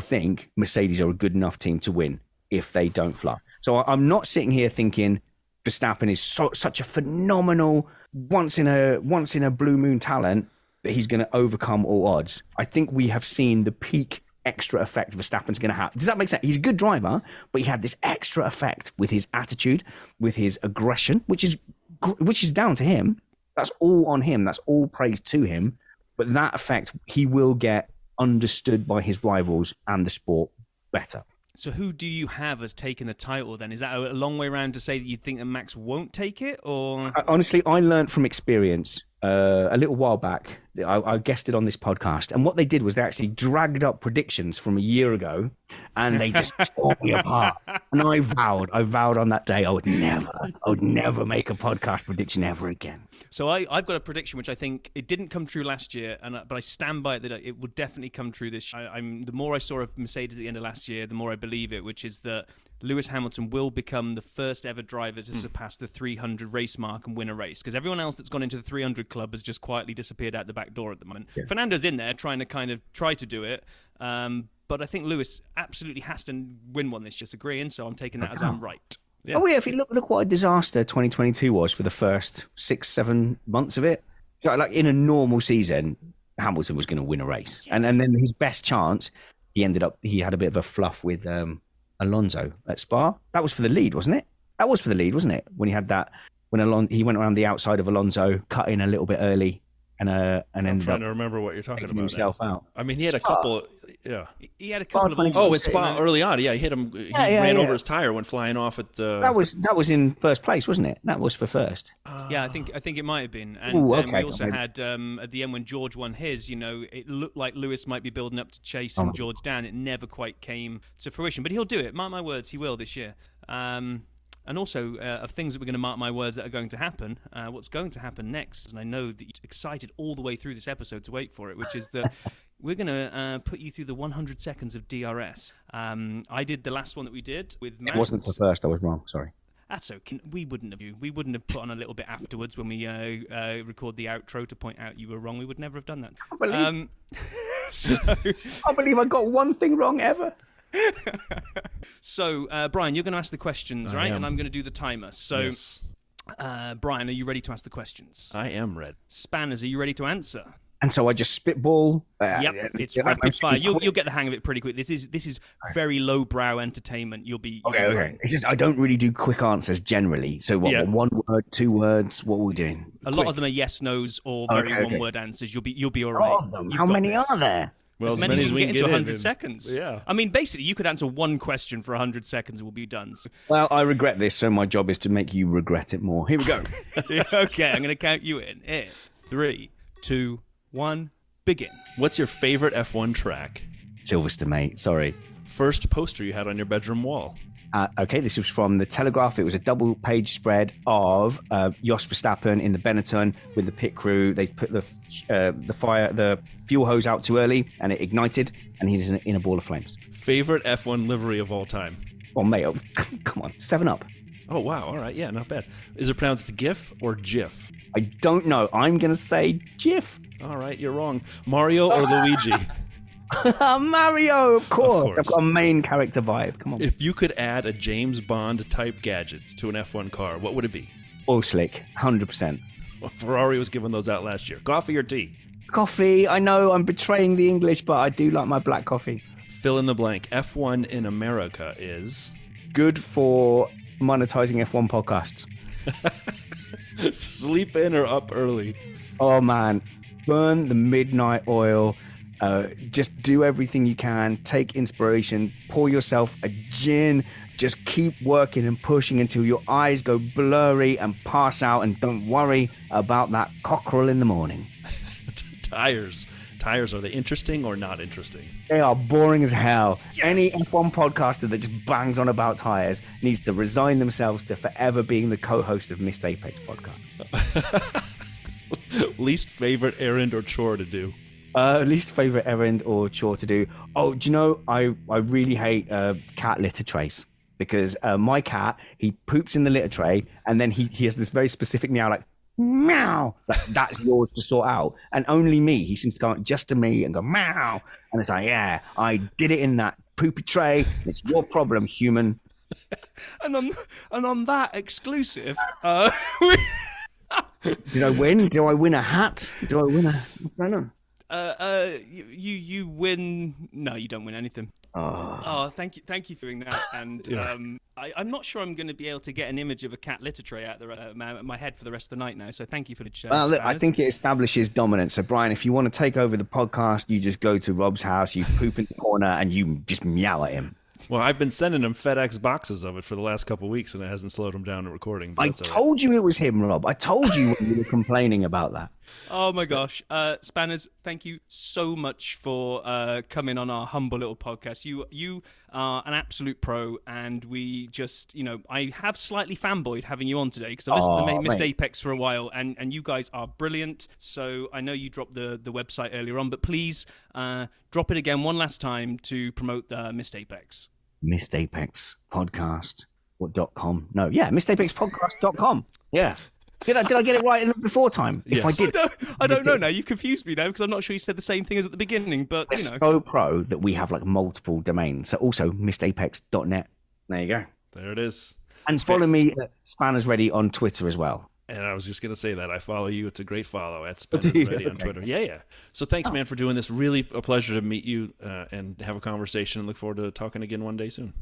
think Mercedes are a good enough team to win if they don't fluff. So I'm not sitting here thinking Verstappen is such a phenomenal once in a blue moon talent that he's going to overcome all odds. I think we have seen the peak extra effect Verstappen's going to have. Does that make sense? He's a good driver, but he had this extra effect with his attitude, with his aggression, which is down to him. That's all on him. That's all praise to him. But that effect, he will get understood by his rivals and the sport better. So who do you have as taking the title then? Is that a long way around to say that you think that Max won't take it, or? Honestly, I learned from experience a little while back. I guested on this podcast, and what they did was they actually dragged up predictions from a year ago, and they just tore me apart. And I vowed on that day I would never make a podcast prediction ever again. So I've got a prediction which I think it didn't come true last year, but I stand by it that it would definitely come true this year. The more I saw of Mercedes at the end of last year, the more I believe it, which is that Lewis Hamilton will become the first ever driver to surpass the 300 race mark and win a race, because everyone else that's gone into the 300 club has just quietly disappeared out the back door at the moment. Yeah. Fernando's in there trying to try to do it, but I think Lewis absolutely has to win one this year, agreeing, so I'm taking that as I'm right. Yeah. Oh yeah, if you look what a disaster 2022 was for the first 6-7 months of it. So like in a normal season, Hamilton was going to win a race, and then his best chance, he had a bit of a fluff with Alonso at Spa. That was for the lead, wasn't it? That was for the lead, wasn't it? When he had that, he went around the outside of Alonso, cut in a little bit early, and I'm trying to remember what you're talking about. Himself out. I mean, he had a couple. Yeah, he had a couple of. Oh, it's Spa early on. Yeah, he hit him. He ran over his tire, went flying off at. That was in first place, wasn't it? That was for first. Yeah, I think it might have been. And we also had at the end when George won his. it looked like Lewis might be building up to chasing George down. It never quite came to fruition, but he'll do it. Mark my words, he will this year. And also, of things that we're going to mark my words that are going to happen, what's going to happen next, and I know that you're excited all the way through this episode to wait for it, which is that we're going to put you through the 100 seconds of DRS. I did the last one that we did with Max. It wasn't the first, I was wrong, sorry. That's okay. We wouldn't have put on a little bit afterwards when we record the outro to point out you were wrong. We would never have done that. I believe I got one thing wrong ever. So, Brian, you're going to ask the questions, right? And I'm going to do the timer. So, yes. Brian, are you ready to ask the questions? I am ready. Spanners, are you ready to answer? And so I just spitball. Yep, it's rapid fire. You'll get the hang of it pretty quick. This is very lowbrow entertainment. You'll be okay. It's just I don't really do quick answers generally. So what? 1 word, 2 words. What are we doing? A lot of them are yes, nos, or very one-word answers. You'll be all right. All of them. How many are there? Well, as many as we can get into 100 seconds. Yeah. I mean, basically, you could answer one question for 100 seconds and we'll be done. So. Well, I regret this, so my job is to make you regret it more. Here we go. Okay, I'm going to count you in. 3, 2, 1, begin. What's your favorite F1 track? Silverstone, mate. Sorry. First poster you had on your bedroom wall? Okay, this was from the Telegraph. It was a double-page spread of Jos Verstappen in the Benetton with the pit crew. They put the fuel hose out too early, and it ignited, and he's in a ball of flames. Favorite F1 livery of all time? Oh, mate, come on, 7-Up. Oh, wow, all right, yeah, not bad. Is it pronounced GIF or GIF? I don't know. I'm going to say GIF. All right, you're wrong. Mario or Luigi? Mario, of course. I've got a main character vibe. Come on. If you could add a James Bond type gadget to an F1 car, what would it be? Oil slick, 100%. Well, Ferrari was giving those out last year. Coffee or tea? Coffee. I know I'm betraying the English, but I do like my black coffee. Fill in the blank. F1 in America is? Good for monetizing F1 podcasts. Sleep in or up early? Oh, man. Burn the midnight oil. Just do everything you can. Take inspiration. Pour yourself a gin. Just keep working and pushing until your eyes go blurry and pass out. And don't worry about that cockerel in the morning. Tires. Are they interesting or not interesting? They are boring as hell. Yes! Any F1 podcaster that just bangs on about tires needs to resign themselves to forever being the co-host of Missed Apex podcast. Least favorite errand or chore to do? Least favorite errand or chore to do. Oh, do you know, I really hate cat litter trays, because my cat, he poops in the litter tray and then he has this very specific meow, like meow. That's yours to sort out. And only me. He seems to come up just to me and go meow. And it's like, yeah, I did it in that poopy tray. It's your problem, human. And on that exclusive, did I win? Do I win a hat? Do I win a? What's going on? You win. No, you don't win anything. Oh, thank you for doing that. And I'm not sure I'm going to be able to get an image of a cat litter tray out my head for the rest of the night now. So thank you for the chat. Well, look, I think it establishes dominance. So Brian, if you want to take over the podcast, you just go to Rob's house, you poop in the corner, and you just meow at him. Well, I've been sending him FedEx boxes of it for the last couple of weeks, and it hasn't slowed him down in recording. But I that's all right. told you it was him, Rob. I told you when you were complaining about that. Oh my gosh, Spanners! Thank you so much for coming on our humble little podcast. You are an absolute pro, and we just, I have slightly fanboyed having you on today because I listened to the Missed Apex for a while, and you guys are brilliant. So I know you dropped the website earlier on, but please drop it again one last time to promote the Missed Apex. Missed Apex podcast. .com? No, yeah, missedapexpodcast.com. Yeah. Did I get it right in the before time? Yes. If I did, I don't know now. You've confused me now because I'm not sure you said the same thing as at the beginning. But we're so pro that we have like multiple domains. So also missedapex.net. There you go. There it is. And follow me at Spanners Ready on Twitter as well. And I was just going to say that. I follow you. It's a great follow at Spanners Ready on Twitter. Yeah. So thanks, man, for doing this. Really a pleasure to meet you and have a conversation, and look forward to talking again one day soon.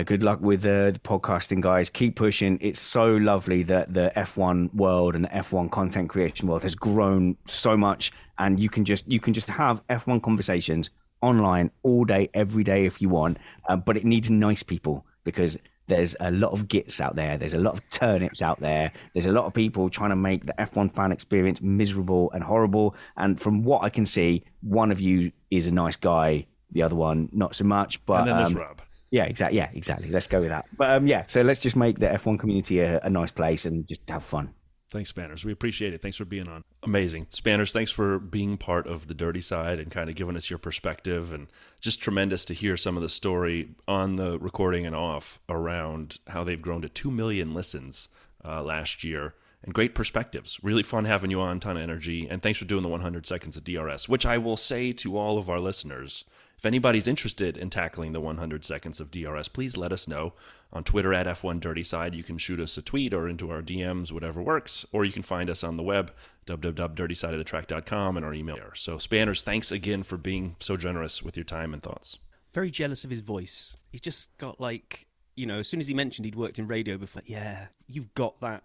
Good luck with the podcasting, guys. Keep pushing. It's so lovely that the F1 world and the F1 content creation world has grown so much, and you can just have F1 conversations online all day, every day if you want. But it needs nice people, because there's a lot of gits out there. There's a lot of turnips out there. There's a lot of people trying to make the F1 fan experience miserable and horrible. And from what I can see, one of you is a nice guy, the other one not so much. But and then there's Rob. Yeah, exactly. Yeah, exactly. Let's go with that. But so let's just make the F1 community a nice place and just have fun. Thanks, Spanners. We appreciate it. Thanks for being on. Amazing. Spanners, thanks for being part of the dirty side and kind of giving us your perspective, and just tremendous to hear some of the story on the recording and off around how they've grown to 2 million listens last year, and great perspectives. Really fun having you on, ton of energy, and thanks for doing the 100 seconds of DRS, which I will say to all of our listeners, if anybody's interested in tackling the 100 seconds of DRS, please let us know on Twitter at F1DirtySide. You can shoot us a tweet or into our DMs, whatever works, or you can find us on the web, www.dirtysideofthetrack.com, and our email there. So, Spanners, thanks again for being so generous with your time and thoughts. Very jealous of his voice. He's just got as soon as he mentioned he'd worked in radio before, yeah, you've got that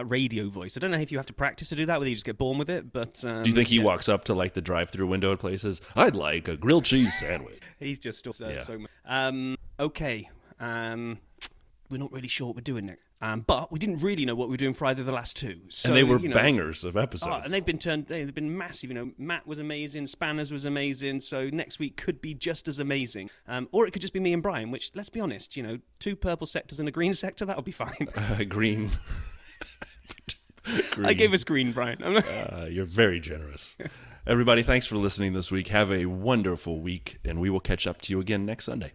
radio voice. I don't know if you have to practice to do that, whether you just get born with it, but... do you think he walks up to the drive-through window at places? I'd like a grilled cheese sandwich. He's just so much. Okay. We're not really sure what we're doing next. But we didn't really know what we were doing for either of the last two. So, and they were bangers of episodes. And they've been massive. Matt was amazing, Spanners was amazing, so next week could be just as amazing. Or it could just be me and Brian, which, let's be honest, 2 purple sectors and a green sector, that'll be fine. Green. I gave us green, Brian. You're very generous. Everybody, thanks for listening this week. Have a wonderful week, and we will catch up to you again next Sunday.